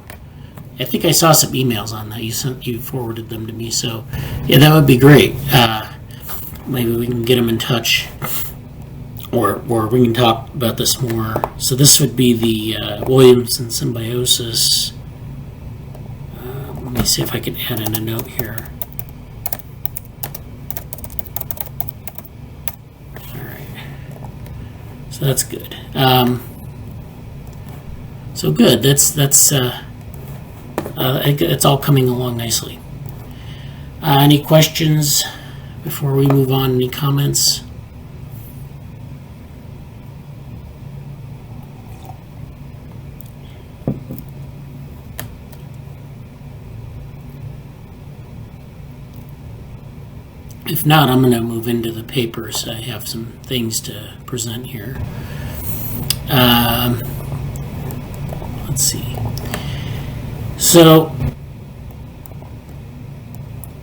A: I think I saw some emails on that. You forwarded them to me, so yeah, that would be great. Maybe we can get them in touch, or we can talk about this more. So this would be the Williamson symbiosis. Let me see if I can add in a note here. All right, so that's good. So good. It's all coming along nicely. Any questions before we move on? Any comments? If not, I'm going to move into the papers. I have some things to present here. Let's see. So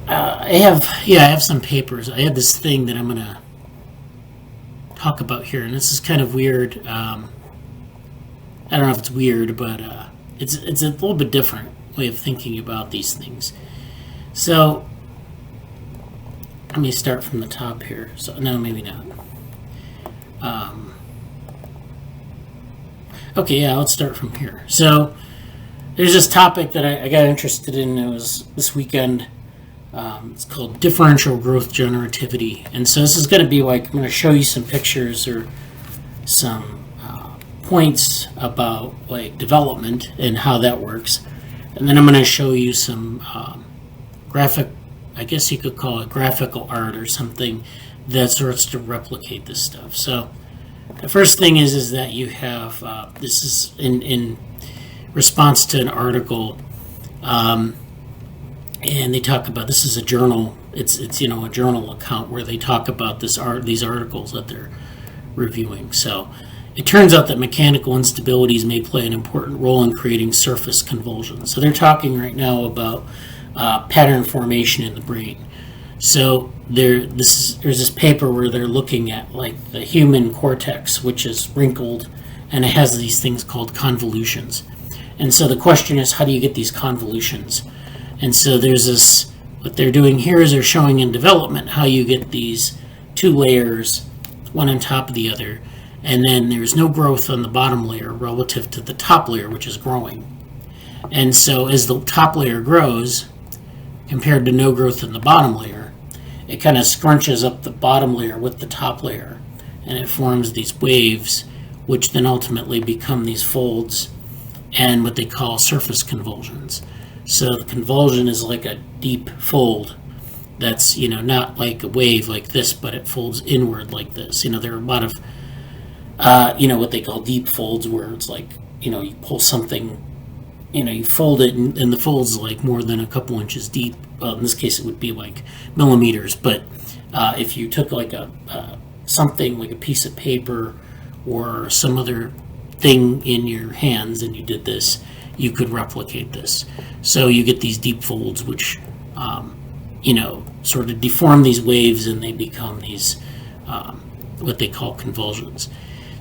A: I have some papers. I have this thing that I'm going to talk about here, and this is kind of weird. I don't know if it's weird, but it's a little bit different way of thinking about these things. So let me start from the top here. So no, maybe not. Okay, yeah, let's start from here. So there's this topic that I got interested in. It was this weekend. It's called Differential Growth Generativity. And so this is going to be like, I'm going to show you some pictures or some points about like development and how that works. And then I'm going to show you some graphic, I guess you could call it graphical art or something that starts to replicate this stuff. So the first thing is that you have, this is in response to an article, and they talk about, this is a journal, it's a journal account where they talk about these articles that they're reviewing. So it turns out that mechanical instabilities may play an important role in creating surface convulsions. So they're talking right now about pattern formation in the brain. So there's this paper where they're looking at like the human cortex, which is wrinkled, and it has these things called convolutions. And so the question is, how do you get these convolutions? And so there's this, what they're doing here is they're showing in development how you get these two layers, one on top of the other, and then there's no growth on the bottom layer relative to the top layer, which is growing. And so as the top layer grows, compared to no growth in the bottom layer, it kind of scrunches up the bottom layer with the top layer, and it forms these waves, which then ultimately become these folds and what they call surface convulsions. So the convulsion is like a deep fold that's, not like a wave like this, but it folds inward like this. There are a lot of, what they call deep folds where it's like, you pull something, you fold it and the fold's like more than a couple inches deep. Well, in this case, it would be like millimeters. But if you took like something like a piece of paper or some other thing in your hands and you did this, you could replicate this. So you get these deep folds, which, sort of deform these waves and they become these, what they call convulsions.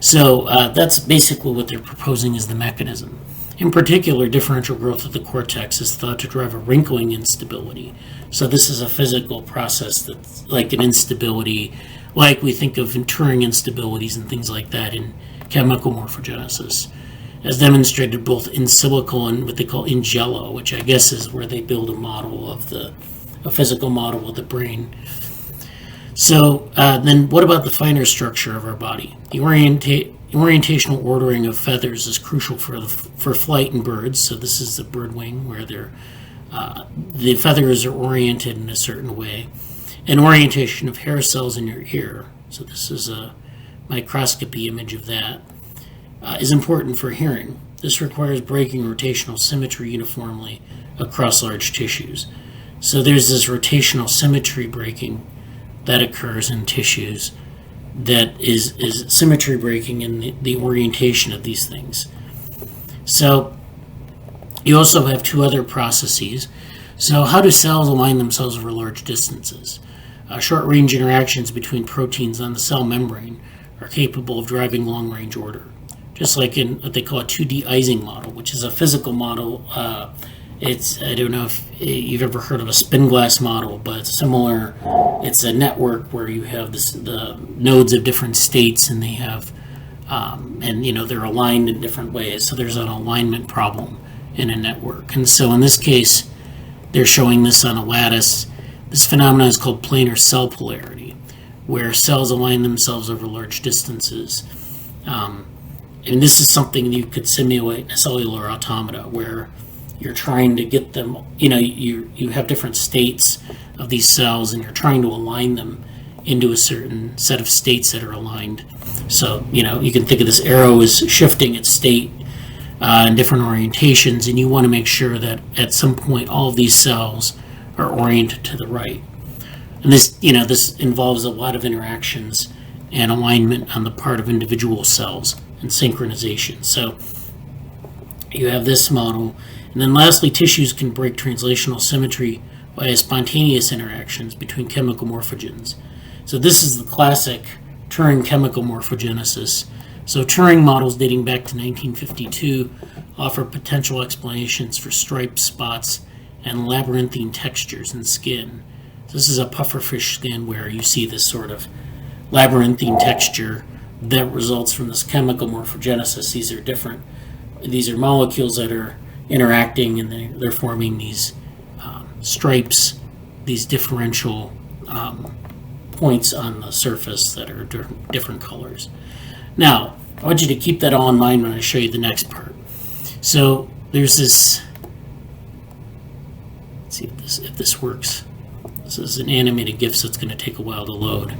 A: So that's basically what they're proposing as the mechanism. In particular, differential growth of the cortex is thought to drive a wrinkling instability. So this is a physical process that's like an instability, like we think of in Turing instabilities and things like that in chemical morphogenesis, as demonstrated both in silico and what they call in jello, which I guess is where they build a model of a physical model of the brain. So then what about the finer structure of our body? The orientational ordering of feathers is crucial for flight in birds. So this is the bird wing where the feathers are oriented in a certain way. And orientation of hair cells in your ear, so this is a microscopy image of that, is important for hearing. This requires breaking rotational symmetry uniformly across large tissues. So there's this rotational symmetry breaking that occurs in tissues that is symmetry breaking in the orientation of these things. So you also have two other processes. So how do cells align themselves over large distances? Short-range interactions between proteins on the cell membrane are capable of driving long-range order. Just like in what they call a 2D Ising model, which is a physical model. I don't know if you've ever heard of a spin glass model, but it's similar. It's a network where you have the nodes of different states, and they have, they're aligned in different ways. So there's an alignment problem in a network. And so in this case, they're showing this on a lattice. This phenomenon is called planar cell polarity, where cells align themselves over large distances. And this is something you could simulate in a cellular automata, where you're trying to get them, you have different states of these cells and you're trying to align them into a certain set of states that are aligned. So, you can think of this arrow as shifting its state in different orientations, and you want to make sure that at some point all of these cells are oriented to the right. And this involves a lot of interactions and alignment on the part of individual cells and synchronization. So you have this model. And then lastly, tissues can break translational symmetry via spontaneous interactions between chemical morphogens. So this is the classic Turing chemical morphogenesis. So Turing models dating back to 1952 offer potential explanations for stripes, spots, and labyrinthine textures in skin. So this is a pufferfish skin where you see this sort of labyrinthine texture that results from this chemical morphogenesis. These are molecules that are interacting, and they're forming these stripes, these differential points on the surface that are different colors. Now, I want you to keep that all in mind when I show you the next part. So there's this, let's see if this works. This is an animated GIF, so it's going to take a while to load.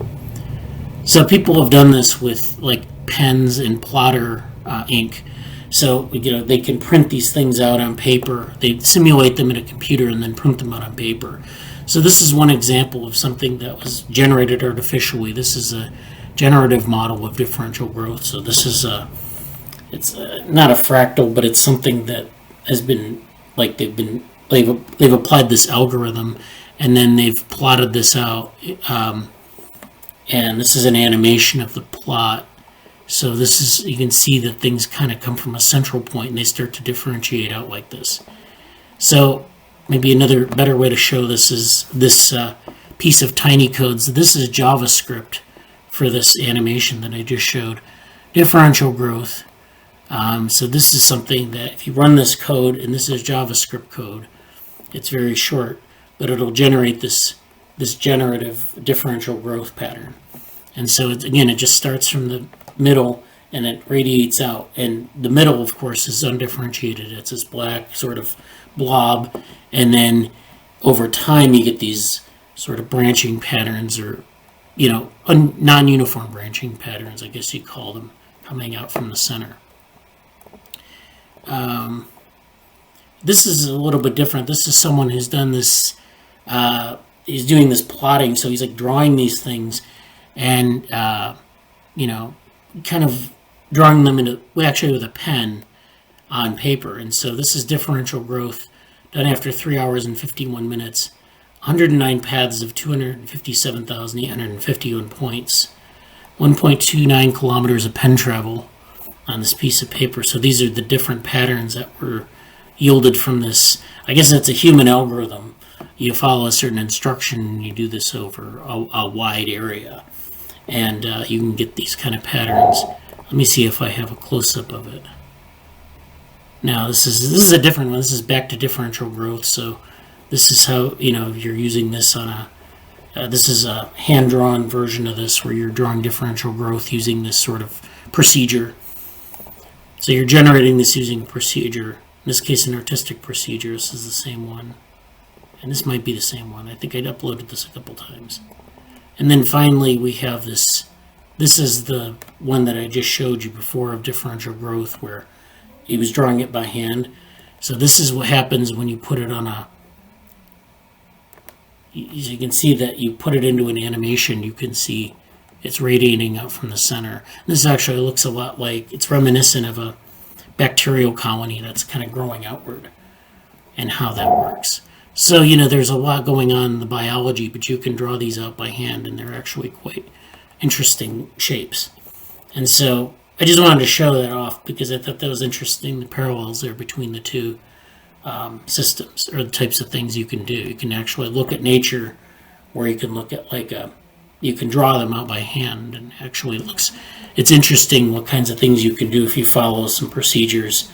A: So people have done this with like pens and plotter ink. So they can print these things out on paper. They simulate them in a computer and then print them out on paper. So this is one example of something that was generated artificially. This is a generative model of differential growth. So this is it's not a fractal, but it's something that has been like they've applied this algorithm, and then they've plotted this out. And this is an animation of the plot. So this is, you can see that things kind of come from a central point and they start to differentiate out like this. So maybe another better way to show this is this piece of tiny codes. This is JavaScript for this animation that I just showed. Differential growth. So this is something that if you run this code, and this is JavaScript code, it's very short, but it'll generate this generative differential growth pattern. And so it just starts from the middle and it radiates out. And the middle, of course, is undifferentiated. It's this black sort of blob. And then over time, you get these sort of branching patterns, or, non-uniform branching patterns, I guess you'd call them, coming out from the center. This is a little bit different. This is someone who's done this, he's doing this plotting. So he's like drawing these things and, kind of drawing them actually with a pen on paper. And so this is differential growth done after 3 hours and 51 minutes, 109 paths of 257,851 points, 1.29 kilometers of pen travel on this piece of paper. So these are the different patterns that were yielded from this. I guess that's a human algorithm. You follow a certain instruction and you do this over a wide area. And you can get these kind of patterns. Let me see if I have a close-up of it. Now this is a different one. This is back to differential growth. So this is how, you're using this on this is a hand-drawn version of this where you're drawing differential growth using this sort of procedure. So you're generating this using a procedure. In this case, an artistic procedure. This is the same one. And this might be the same one. I think I'd uploaded this a couple times. And then finally, we have this. This is the one that I just showed you before of differential growth, where he was drawing it by hand. So this is what happens when you put it on as you can see that you put it into an animation, you can see it's radiating out from the center. This actually looks a lot like, it's reminiscent of a bacterial colony that's kind of growing outward and how that works. So, there's a lot going on in the biology, but you can draw these out by hand, and they're actually quite interesting shapes. And so I just wanted to show that off because I thought that was interesting, the parallels there between the two systems, or the types of things you can do. You can actually look at nature, or you can look at you can draw them out by hand, and actually it's interesting what kinds of things you can do if you follow some procedures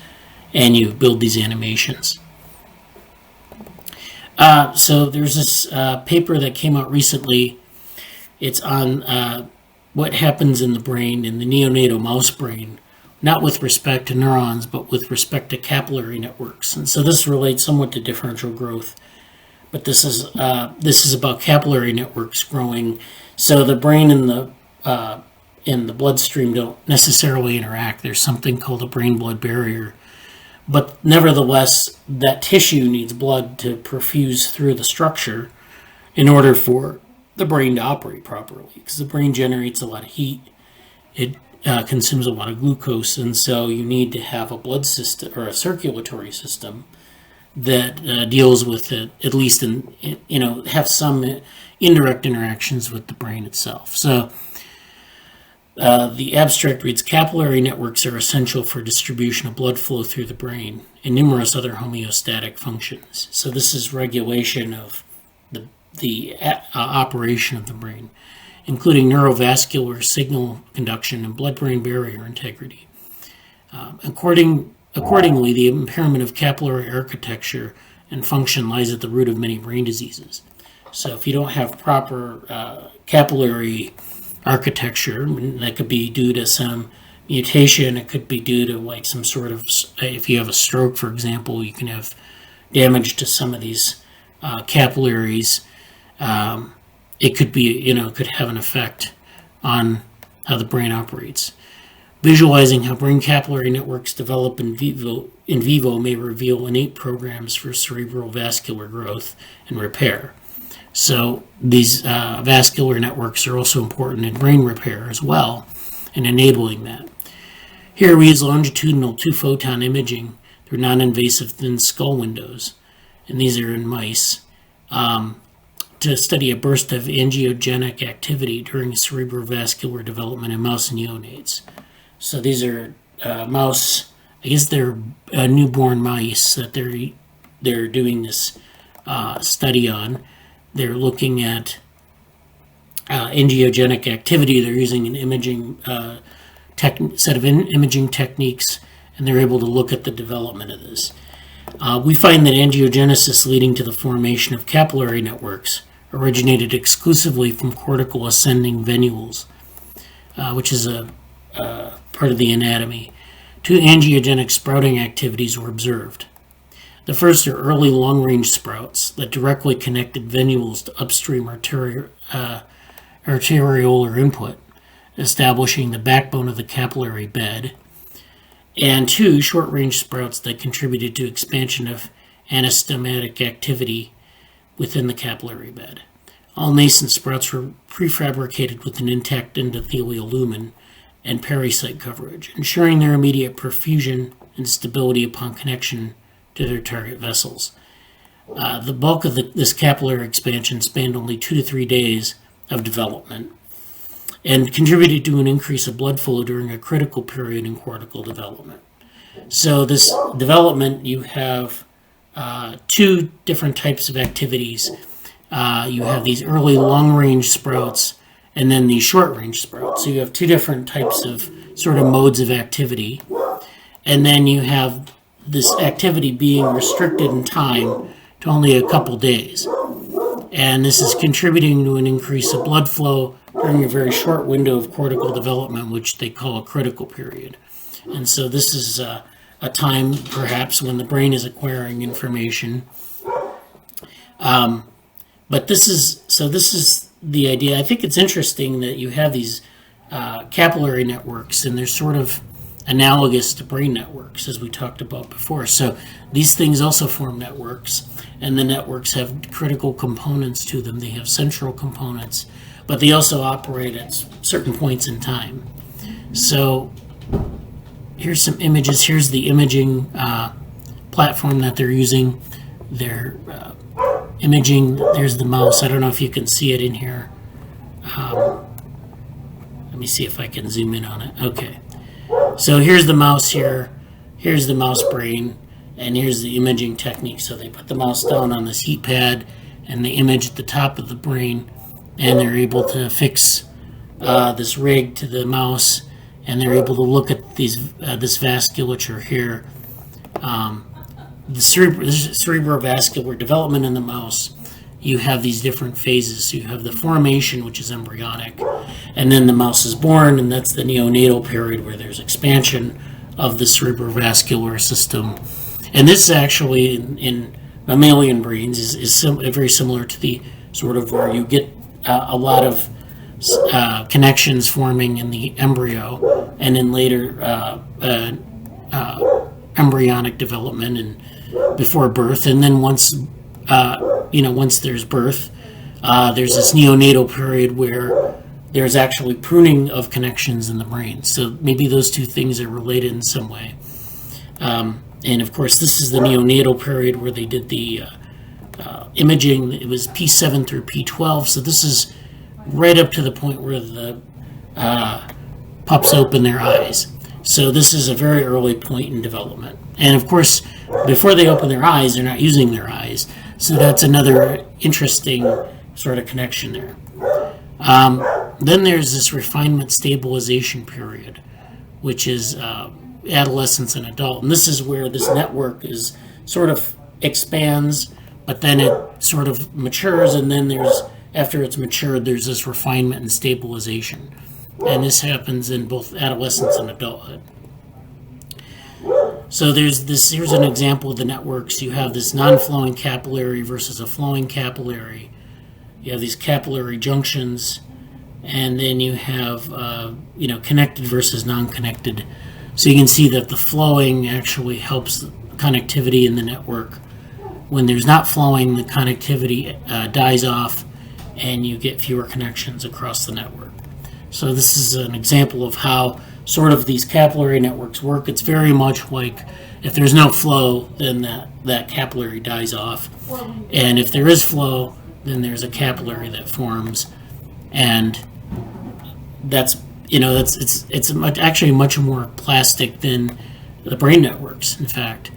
A: and you build these animations. So there's this paper that came out recently. It's on what happens in the brain, in the neonatal mouse brain, not with respect to neurons, but with respect to capillary networks. And so this relates somewhat to differential growth, but this is about capillary networks growing. So the brain and the bloodstream don't necessarily interact. There's something called a brain-blood barrier. But nevertheless, that tissue needs blood to perfuse through the structure in order for the brain to operate properly, because the brain generates a lot of heat. It consumes a lot of glucose, and so you need to have a blood system or a circulatory system that deals with it, at least have some indirect interactions with the brain itself. So the abstract reads, capillary networks are essential for distribution of blood flow through the brain and numerous other homeostatic functions. So this is regulation of the operation of the brain, including neurovascular signal conduction and blood-brain barrier integrity. Accordingly, the impairment of capillary architecture and function lies at the root of many brain diseases. So if you don't have proper capillary architecture, that could be due to some mutation, it could be due to like some sort of, if you have a stroke, for example, you can have damage to some of these capillaries. It could be, it could have an effect on how the brain operates. Visualizing how brain capillary networks develop in vivo may reveal innate programs for cerebral vascular growth and repair. So these vascular networks are also important in brain repair as well, and enabling that. Here we use longitudinal 2-photon imaging through non-invasive thin skull windows, and these are in mice, to study a burst of angiogenic activity during cerebrovascular development in mouse neonates. So these are mouse, I guess they're newborn mice that they're doing this study on. They're looking at angiogenic activity. They're using an imaging set of imaging techniques, and they're able to look at the development of this. We find that angiogenesis leading to the formation of capillary networks originated exclusively from cortical ascending venules, which is a part of the anatomy. 2 angiogenic sprouting activities were observed. The first are early long-range sprouts that directly connected venules to upstream arteriolar input, establishing the backbone of the capillary bed, and 2 short-range sprouts that contributed to expansion of anastomotic activity within the capillary bed. All nascent sprouts were prefabricated with an intact endothelial lumen and pericyte coverage, ensuring their immediate perfusion and stability upon connection to their target vessels. The bulk of this capillary expansion spanned only 2 to 3 days of development and contributed to an increase of blood flow during a critical period in cortical development. So this development, you have 2 different types of activities. You have these early long-range sprouts and then these short-range sprouts. So you have 2 different types of sort of modes of activity. And then you have this activity being restricted in time to only a couple days. And this is contributing to an increase of blood flow during a very short window of cortical development, which they call a critical period. And so this is a time, perhaps, when the brain is acquiring information. But this is the idea. I think it's interesting that you have these capillary networks, and they're sort of analogous to brain networks, as we talked about before. So these things also form networks, and the networks have critical components to them. They have central components, but they also operate at certain points in time. So here's some images. Here's the imaging platform that they're using. They're imaging. There's the mouse. I don't know if you can see it in here. Let me see if I can zoom in on it. Okay. So here's the mouse here. Here's the mouse brain. And here's the imaging technique. So they put the mouse down on this heat pad and they image at the top of the brain. And they're able to fix this rig to the mouse. And they're able to look at these this vasculature here. The cerebrovascular development in the mouse, you have these different phases. So you have the formation, which is embryonic, and then the mouse is born, and that's the neonatal period where there's expansion of the cerebrovascular system. And this actually, in mammalian brains, is very similar to the sort of where you get a lot of connections forming in the embryo, and in later embryonic development and before birth, and then once there's birth, there's this neonatal period where there's actually pruning of connections in the brain. So maybe those two things are related in some way. And of course, this is the neonatal period where they did the imaging. It was P7 through P12. So this is right up to the point where the pups open their eyes. So this is a very early point in development. And of course, before they open their eyes, they're not using their eyes. So that's another interesting sort of connection there. Then there's this refinement stabilization period, which is adolescence and adult. And this is where this network is sort of expands, but then it sort of matures, and then after it's matured, there's this refinement and stabilization. And this happens in both adolescence and adulthood. So here's an example of the networks. You have this non-flowing capillary versus a flowing capillary. You have these capillary junctions, and then you have connected versus non-connected. So you can see that the flowing actually helps connectivity in the network. When there's not flowing, the connectivity dies off, and you get fewer connections across the network. So this is an example of how sort of these capillary networks work. It's very much like if there's no flow, then that capillary dies off. And if there is flow, then there's a capillary that forms. And that's actually much more plastic than the brain networks, in fact.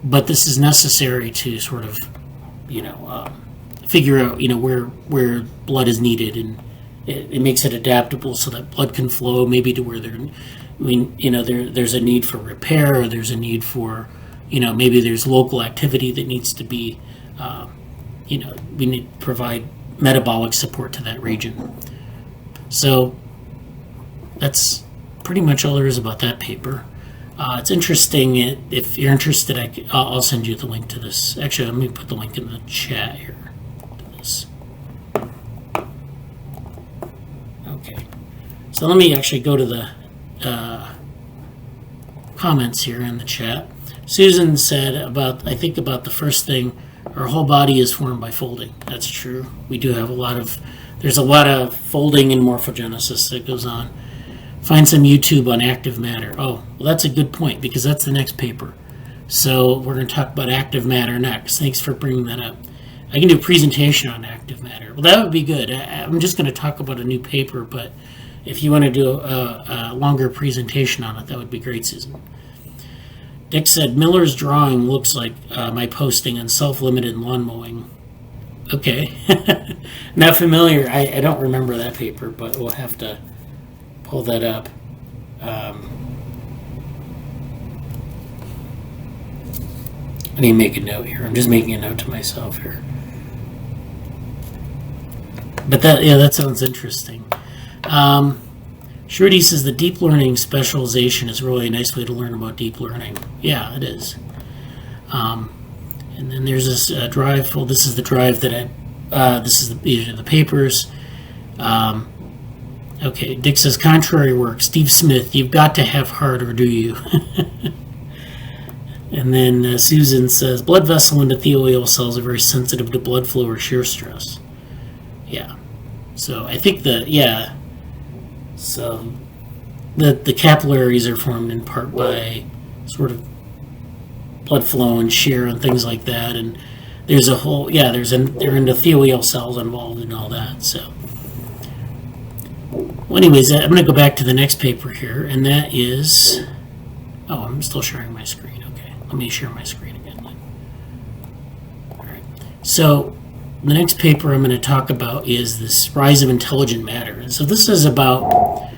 A: But this is necessary to sort of, figure out, where blood is needed, and it makes it adaptable so that blood can flow maybe to where there's a need for repair, or there's a need for, maybe there's local activity that needs to be, we need to provide metabolic support to that region. So that's pretty much all there is about that paper. It's interesting. If you're interested, I'll send you the link to this. Actually, let me put the link in the chat here to this. Okay. So let me actually go to the comments here in the chat. Susan said about the first thing, our whole body is formed by folding. That's true. We do have there's a lot of folding and morphogenesis that goes on. Find some YouTube on active matter. Oh, well, that's a good point, because that's the next paper. So we're going to talk about active matter next. Thanks for bringing that up. I can do a presentation on active matter. Well, that would be good. I'm just going to talk about a new paper, but if you want to do a longer presentation on it, that would be great, Susan. Dick said, Miller's drawing looks like my posting on self-limited lawn mowing. Okay. Not familiar. I don't remember that paper, but we'll have to pull that up. I need to make a note here. I'm just making a note to myself here. But that sounds interesting. Shruti says the deep learning specialization is really a nice way to learn about deep learning. Yeah, it is. And then there's this drive. Well, this is the drive that this is the papers. Okay, Dick says contrary work. Steve Smith, you've got to have heart, or do you? And then Susan says blood vessel endothelial cells are very sensitive to blood flow or shear stress. Yeah. So I think so the capillaries are formed in part by sort of blood flow and shear and things like that, and there's a whole there are endothelial cells involved in all that. So well, anyways, I'm going to go back to the next paper here, and that is I'm still sharing my screen. Okay, let me share my screen again then. All right, so the next paper I'm going to talk about is this rise of intelligent matter. And so this is about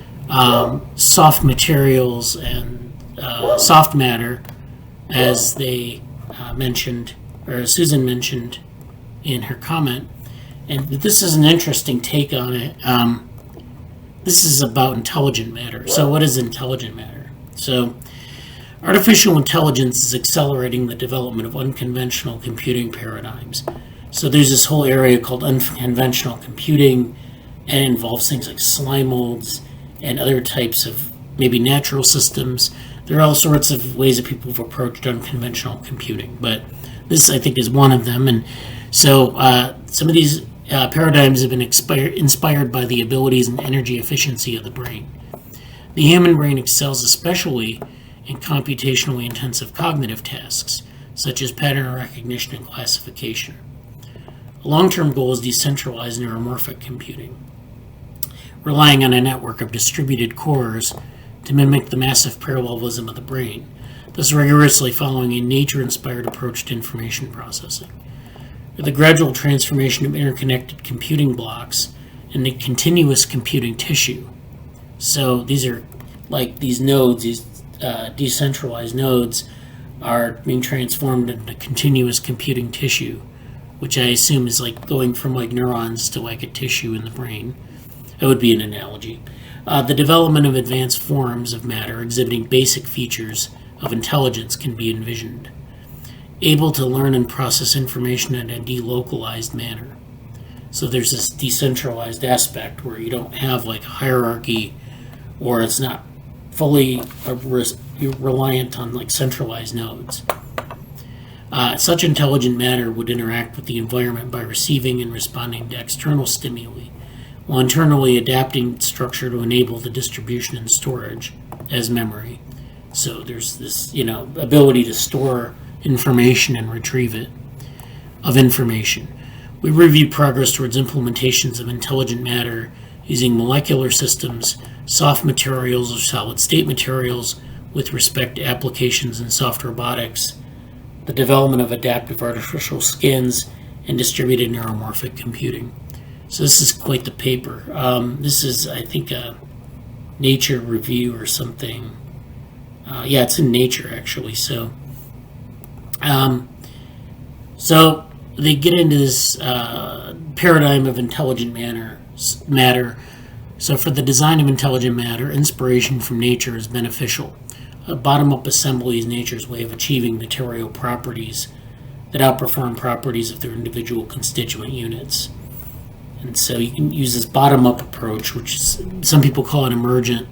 A: soft materials and soft matter, as they mentioned, or Susan mentioned in her comment. And this is an interesting take on it. This is about intelligent matter. So what is intelligent matter? So artificial intelligence is accelerating the development of unconventional computing paradigms. So there's this whole area called unconventional computing, and it involves things like slime molds and other types of maybe natural systems. There are all sorts of ways that people have approached unconventional computing, but this, I think, is one of them. And so some of these paradigms have been inspired by the abilities and energy efficiency of the brain. The human brain excels especially in computationally intensive cognitive tasks, such as pattern recognition and classification. A long-term goal is decentralized neuromorphic computing, relying on a network of distributed cores to mimic the massive parallelism of the brain, thus rigorously following a nature-inspired approach to information processing. The gradual transformation of interconnected computing blocks into continuous computing tissue. So these are like these nodes, these decentralized nodes are being transformed into continuous computing tissue, which I assume is like going from like neurons to like a tissue in the brain. That would be an analogy. The development of advanced forms of matter exhibiting basic features of intelligence can be envisioned, able to learn and process information in a delocalized manner. So there's this decentralized aspect where you don't have like a hierarchy, or it's not fully reliant on like centralized nodes. Such intelligent matter would interact with the environment by receiving and responding to external stimuli, while internally adapting structure to enable the distribution and storage as memory. So there's this, ability to store information and retrieve it of information. We review progress towards implementations of intelligent matter using molecular systems, soft materials or solid state materials with respect to applications in soft robotics, the development of adaptive artificial skins, and distributed neuromorphic computing. So this is quite the paper. This is, I think, a Nature review or something. Yeah, it's in Nature actually. So they get into this paradigm of intelligent matter. So for the design of intelligent matter, inspiration from nature is beneficial. Bottom-up assembly is nature's way of achieving material properties that outperform properties of their individual constituent units. And so you can use this bottom-up approach, which is, some people call it emergent.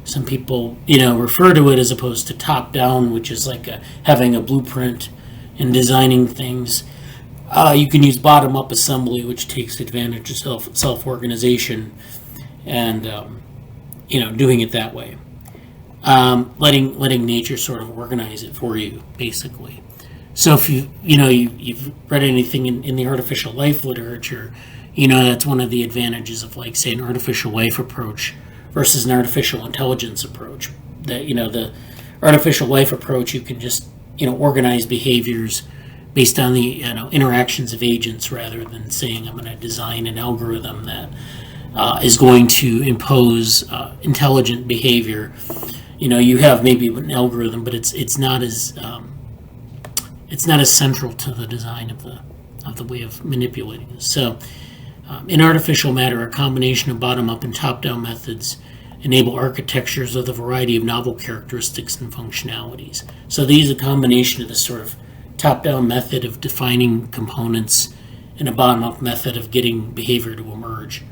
A: Some people, refer to it as opposed to top-down, which is like having a blueprint and designing things. You can use bottom-up assembly, which takes advantage of self-organization and, doing it that way. Letting nature sort of organize it for you, basically. So if you've read anything in the artificial life literature, that's one of the advantages of, like, say, an artificial life approach versus an artificial intelligence approach. That, the artificial life approach, you can just, organize behaviors based on the, interactions of agents, rather than saying I'm going to design an algorithm that is going to impose intelligent behavior. You have maybe an algorithm, but it's not as central to the design of the way of manipulating this. So, in artificial matter, a combination of bottom-up and top-down methods enable architectures with a variety of novel characteristics and functionalities. So these are a combination of this sort of top-down method of defining components and a bottom-up method of getting behavior to emerge.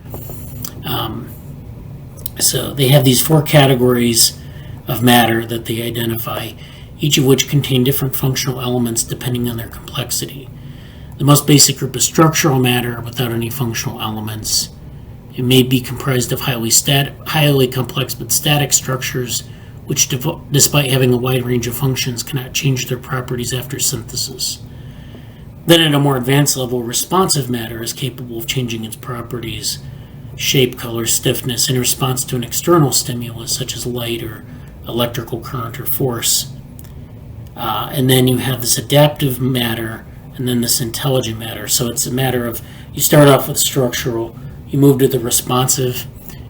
A: So they have these 4 categories of matter that they identify, each of which contain different functional elements depending on their complexity. The most basic group is structural matter without any functional elements. It may be comprised of highly complex but static structures, which, despite having a wide range of functions, cannot change their properties after synthesis. Then at a more advanced level, responsive matter is capable of changing its properties, shape, color, stiffness, in response to an external stimulus such as light or electrical current or force. And then you have this adaptive matter and then this intelligent matter. So it's a matter of, you start off with structural, you move to the responsive,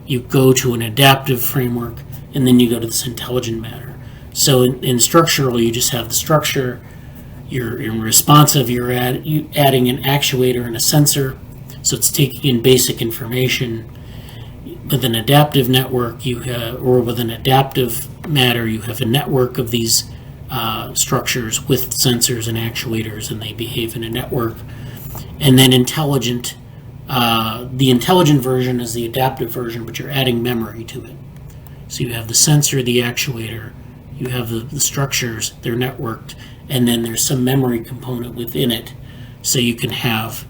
A: you go to an adaptive framework, and then you go to this intelligent matter. So in structural, you just have the structure. You're in responsive, you're adding an actuator and a sensor, so it's taking in basic information. With an adaptive network, with an adaptive matter, you have a network of these structures with sensors and actuators, and they behave in a network. And then intelligent, the intelligent version is the adaptive version, but you're adding memory to it. So you have the sensor, the actuator, you have the structures, they're networked, and then there's some memory component within it. So you can have,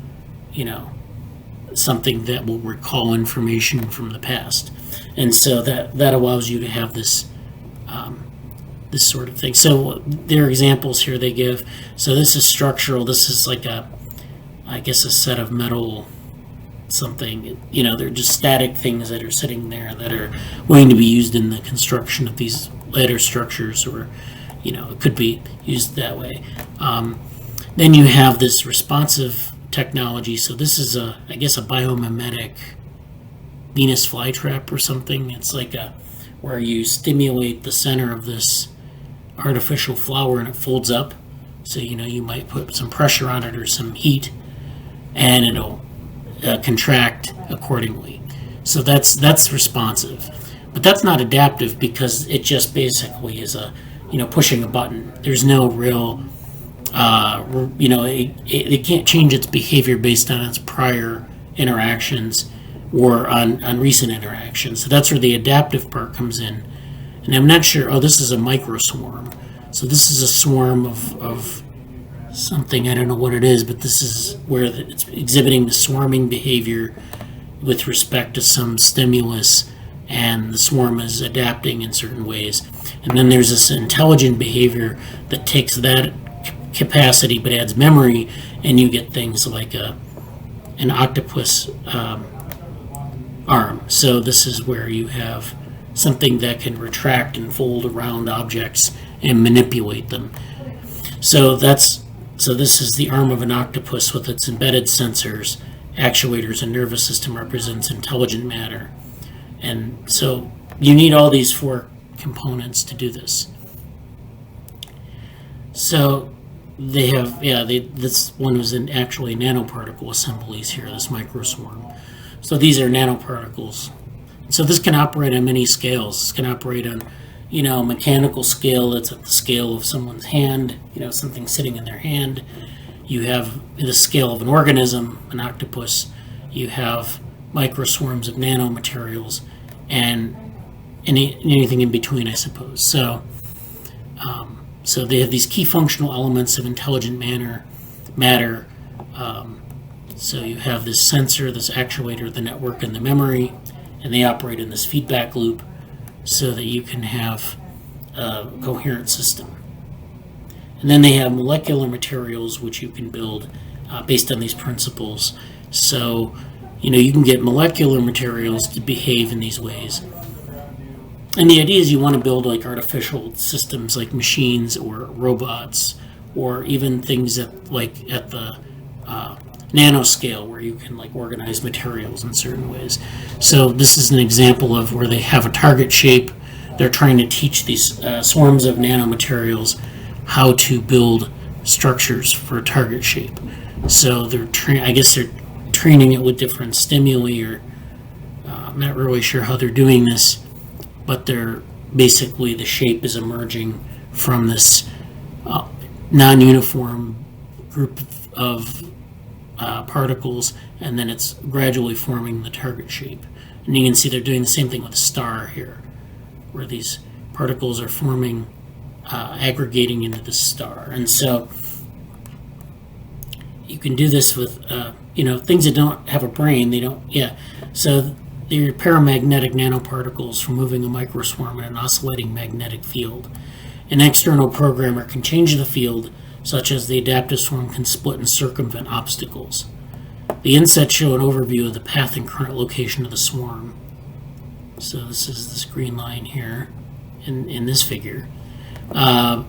A: something that will recall information from the past. And so that allows you to have this this sort of thing. So there are examples here they give. So this is structural. This is like I guess a set of metal something. They're just static things that are sitting there that are going to be used in the construction of these later structures, or it could be used that way. Then you have this responsive technology. So this is I guess a biomimetic Venus flytrap or something. It's like where you stimulate the center of this artificial flower and it folds up. So you might put some pressure on it or some heat, and it'll contract accordingly. So that's responsive, but that's not adaptive because it just basically is pushing a button. There's no real it can't change its behavior based on its prior interactions or on recent interactions. So that's where the adaptive part comes in. And I'm not sure, this is a microswarm. So this is a swarm of something, I don't know what it is, but this is where it's exhibiting the swarming behavior with respect to some stimulus, and the swarm is adapting in certain ways. And then there's this intelligent behavior that takes that capacity but adds memory, and you get things like an octopus arm. So this is where you have something that can retract and fold around objects and manipulate them. So this is the arm of an octopus with its embedded sensors, actuators, and nervous system represents intelligent matter. And so you need all these four components to do this. So they have, this one was actually nanoparticle assemblies here, this microswarm. So these are nanoparticles. So this can operate on many scales. This can operate on, mechanical scale. That's at the scale of someone's hand, something sitting in their hand. You have the scale of an organism, an octopus. You have microswarms of nanomaterials, and anything in between, I suppose. So they have these key functional elements of intelligent matter. So you have this sensor, this actuator, the network, and the memory, and they operate in this feedback loop so that you can have a coherent system. And then they have molecular materials which you can build based on these principles. So, you can get molecular materials to behave in these ways. And the idea is you want to build like artificial systems like machines or robots, or even things at the nanoscale where you can organize materials in certain ways. So this is an example of where they have a target shape. They're trying to teach these swarms of nanomaterials how to build structures for a target shape. So they're training it with different stimuli, or I'm not really sure how they're doing this, but they're basically, the shape is emerging from this non-uniform group of particles, and then it's gradually forming the target shape. And you can see they're doing the same thing with a star here, where these particles are forming, aggregating into the star. And so you can do this with, things that don't have a brain. So they're paramagnetic nanoparticles from moving a microswarm in an oscillating magnetic field. An external programmer can change the field, such as the adaptive swarm can split and circumvent obstacles. The insets show an overview of the path and current location of the swarm. So this is this green line here in this figure. So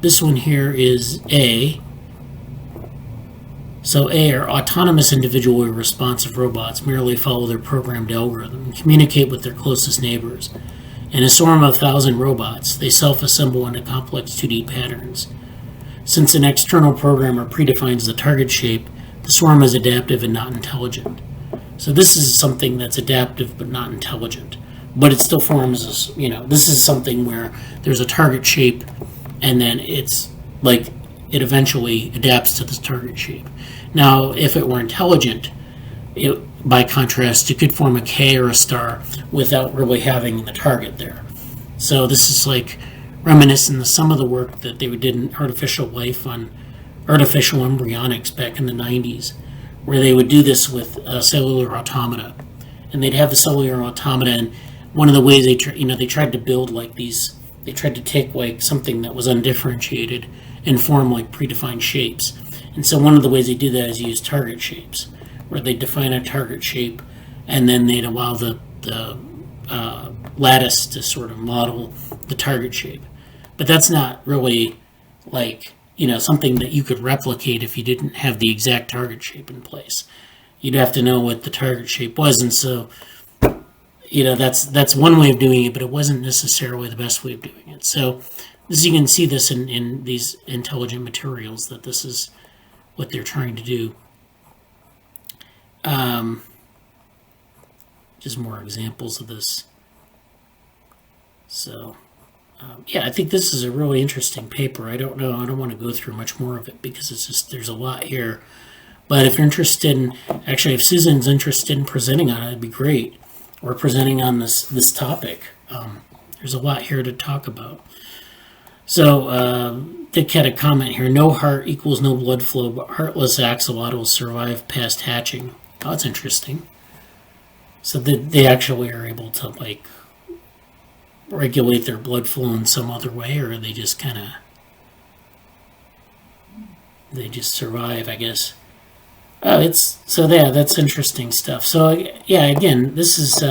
A: this one here is A. So A are autonomous individually responsive robots, merely follow their programmed algorithm and communicate with their closest neighbors. In a swarm of 1,000 robots, they self-assemble into complex 2D patterns. Since an external programmer predefines the target shape, the swarm is adaptive and not intelligent. So this is something that's adaptive but not intelligent. But it still forms as, this is something where there's a target shape, and then it's like it eventually adapts to this target shape. Now, if it were intelligent, by contrast, you could form a K or a star without really having the target there. So this is like reminiscent of some of the work that they did in artificial life on artificial embryonics back in the 90s, where they would do this with cellular automata, and they'd have the cellular automata, and one of the ways they tried to build like these, they tried to take like something that was undifferentiated and form like predefined shapes. And so one of the ways they do that is use target shapes, where they define a target shape, and then they'd allow the lattice to sort of model the target shape. But that's not really like, something that you could replicate if you didn't have the exact target shape in place. You'd have to know what the target shape was, and so that's one way of doing it, but it wasn't necessarily the best way of doing it. So as you can see this in these intelligent materials, that this is what they're trying to do. Just more examples of this. So I think this is a really interesting paper. I don't want to go through much more of it because it's just, there's a lot here. But if you're interested if Susan's interested in presenting on it, it'd be great. Or presenting on this topic. There's a lot here to talk about. So Dick had a comment here. No heart equals no blood flow, but heartless axolotls survive past hatching. Oh, that's interesting. So they actually are able to like regulate their blood flow in some other way, or they just survive, I guess. Oh, that's interesting stuff. So again, this is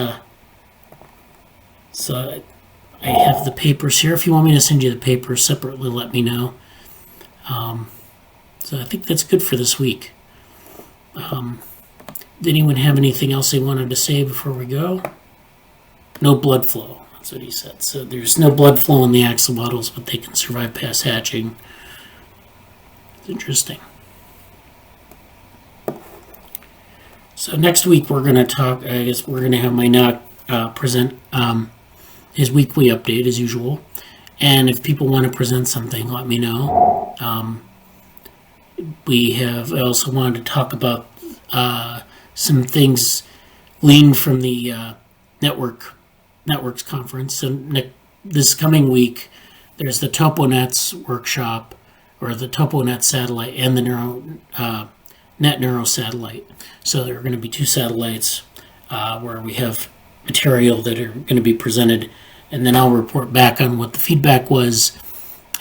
A: so I have the papers here. If you want me to send you the papers separately, let me know. So I think that's good for this week. Did anyone have anything else they wanted to say before we go? No blood flow. That's what he said. So there's no blood flow in the axolotls, but they can survive past hatching. It's interesting. So next week we're going to talk, I guess we're going to have Mainak present his weekly update as usual. And if people want to present something, let me know. I also wanted to talk about some things gleaned from the Networks conference. So this coming week, there's the TopoNets workshop, or the TopoNet satellite, and the NetNeuro satellite. So there are going to be two satellites where we have material that are going to be presented, and then I'll report back on what the feedback was,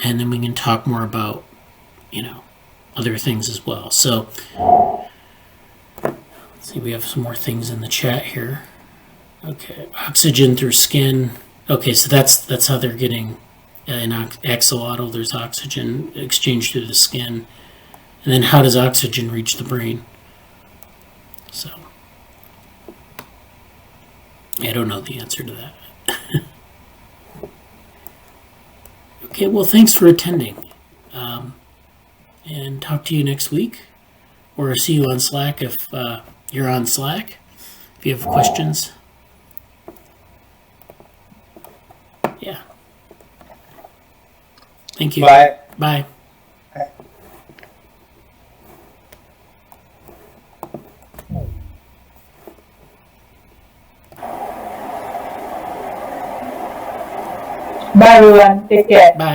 A: and then we can talk more about, other things as well. So let's see, we have some more things in the chat here. Okay, oxygen through skin. Okay, so that's how they're getting in axolotl. There's oxygen exchanged through the skin. And then how does oxygen reach the brain? So, I don't know the answer to that. Okay, well, thanks for attending. And talk to you next week. Or see you on Slack if you're on Slack. If you have questions. Yeah. Thank you.
E: Bye.
A: Bye.
F: Bye everyone. Take care.
A: Bye.